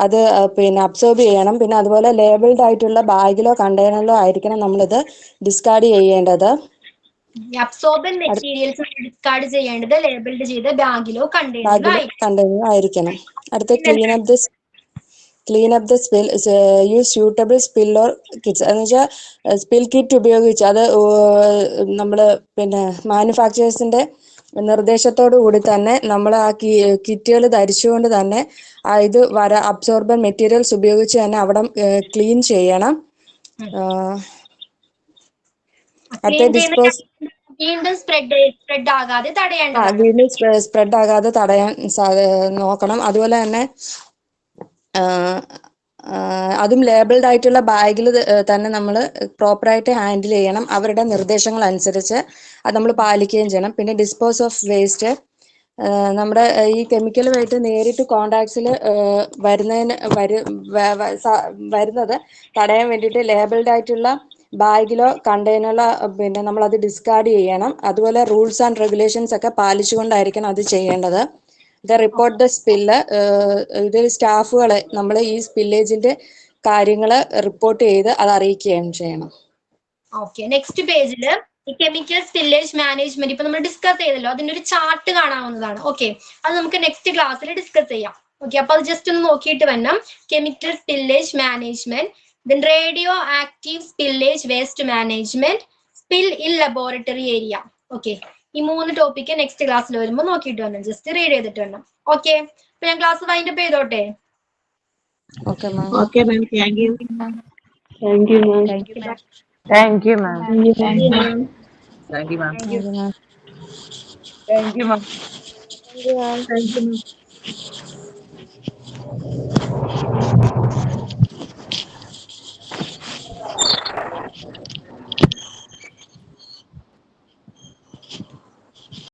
അത് പിന്നെ അബ്സോർബ് ചെയ്യണം. പിന്നെ അതുപോലെ ലേബിൾഡ് ആയിട്ടുള്ള ബാഗിലോ കണ്ടെയ്നറിലോ ആയിരിക്കണം നമ്മളിത് ഡിസ്കാർഡ് ചെയ്യേണ്ടത്. അബ്സോർബൻ മെറ്റീരിയൽസ് ഡിസ്കാർഡ് ചെയ്യേണ്ടത് ലേബിൾഡ് ചെയ്ത ബാഗിലോ കണ്ടെയ്നറിലോ ആയിരിക്കണം. അടുത്ത clean up the spill, use suitable spill or kits. എന്ന് വെച്ചാൽ സ്പിൽ കിറ്റ് ഉപയോഗിച്ച് അത് നമ്മൾ പിന്നെ മാനുഫാക്ചറേഴ്സിന്റെ നിർദ്ദേശത്തോടു കൂടി തന്നെ നമ്മൾ ആ കിറ്റുകൾ ധരിച്ചുകൊണ്ട് തന്നെ ഇത് അബ്സോർബൻ മെറ്റീരിയൽസ് ഉപയോഗിച്ച് തന്നെ അവിടെ ക്ലീൻ ചെയ്യണം. വീണ്ടും സ്പ്രെഡ് ആകാതെ തടയാൻ നോക്കണം. അതുപോലെ തന്നെ അതും ലേബിൾഡ് ആയിട്ടുള്ള ബാഗിൽ തന്നെ നമ്മൾ പ്രോപ്പറായിട്ട് ഹാൻഡിൽ ചെയ്യണം. അവരുടെ നിർദ്ദേശങ്ങൾ അനുസരിച്ച് അത് നമ്മൾ പാലിക്കുകയും ചെയ്യണം. പിന്നെ ഡിസ്പോസ് ഓഫ് വേസ്റ്റ്, നമ്മുടെ ഈ കെമിക്കലുമായിട്ട് നേരിട്ട് കോണ്ടാക്ട്സിൽ വരുന്നത് തടയാൻ വേണ്ടിയിട്ട് ലേബിൾഡ് ആയിട്ടുള്ള ബാഗിലോ കണ്ടെയ്നറിലോ പിന്നെ നമ്മളത് ഡിസ്കാർഡ് ചെയ്യണം. അതുപോലെ റൂൾസ് ആൻഡ് റെഗുലേഷൻസ് ഒക്കെ പാലിച്ചുകൊണ്ടായിരിക്കണം അത് ചെയ്യേണ്ടത്. റിപ്പോർട്ട് ദ സ്പില്ല്, ഇത് സ്റ്റാഫുകളെ നമ്മൾ ഈ സ്പില്ലേജിന്റെ കാര്യങ്ങൾ റിപ്പോർട്ട് ചെയ്ത് അത് അറിയിക്കുകയും ചെയ്യണം. ഓക്കെ, നെക്സ്റ്റ് പേജില് ഈ കെമിക്കൽ സ്പില്ലേജ് മാനേജ്മെന്റ് ഇപ്പൊ നമ്മൾ ഡിസ്കസ് ചെയ്തല്ലോ, അതിന്റെ ഒരു ചാർട്ട് കാണാവുന്നതാണ്. ഓക്കെ, അത് നമുക്ക് നെക്സ്റ്റ് ക്ലാസ്സിൽ ഡിസ്കസ് ചെയ്യാം. ഓക്കെ, അപ്പൊ അത് ജസ്റ്റ് ഒന്ന് നോക്കിയിട്ട് വേണം. Chemical spillage management, then radio active spillage waste management, spill in laboratory area. Okay, ഈ 3 ടോപ്പിക്ക് നെക്സ്റ്റ് ക്ലാസ്സിൽ വരുമ്പോൾ നോക്കിയിട്ട് വേണം, ജസ്റ്റ് റീഡ് ചെയ്തിട്ട് വേണം. ഓക്കെ, അപ്പൊ ഞാൻ ക്ലാസ് വൈൻഡ് അപ്പ് ചെയ്തോട്ടെ? Okay ma'am, thank you. Thank you ma'am. Thank you ma'am. Thank you ma'am. Thank you ma'am.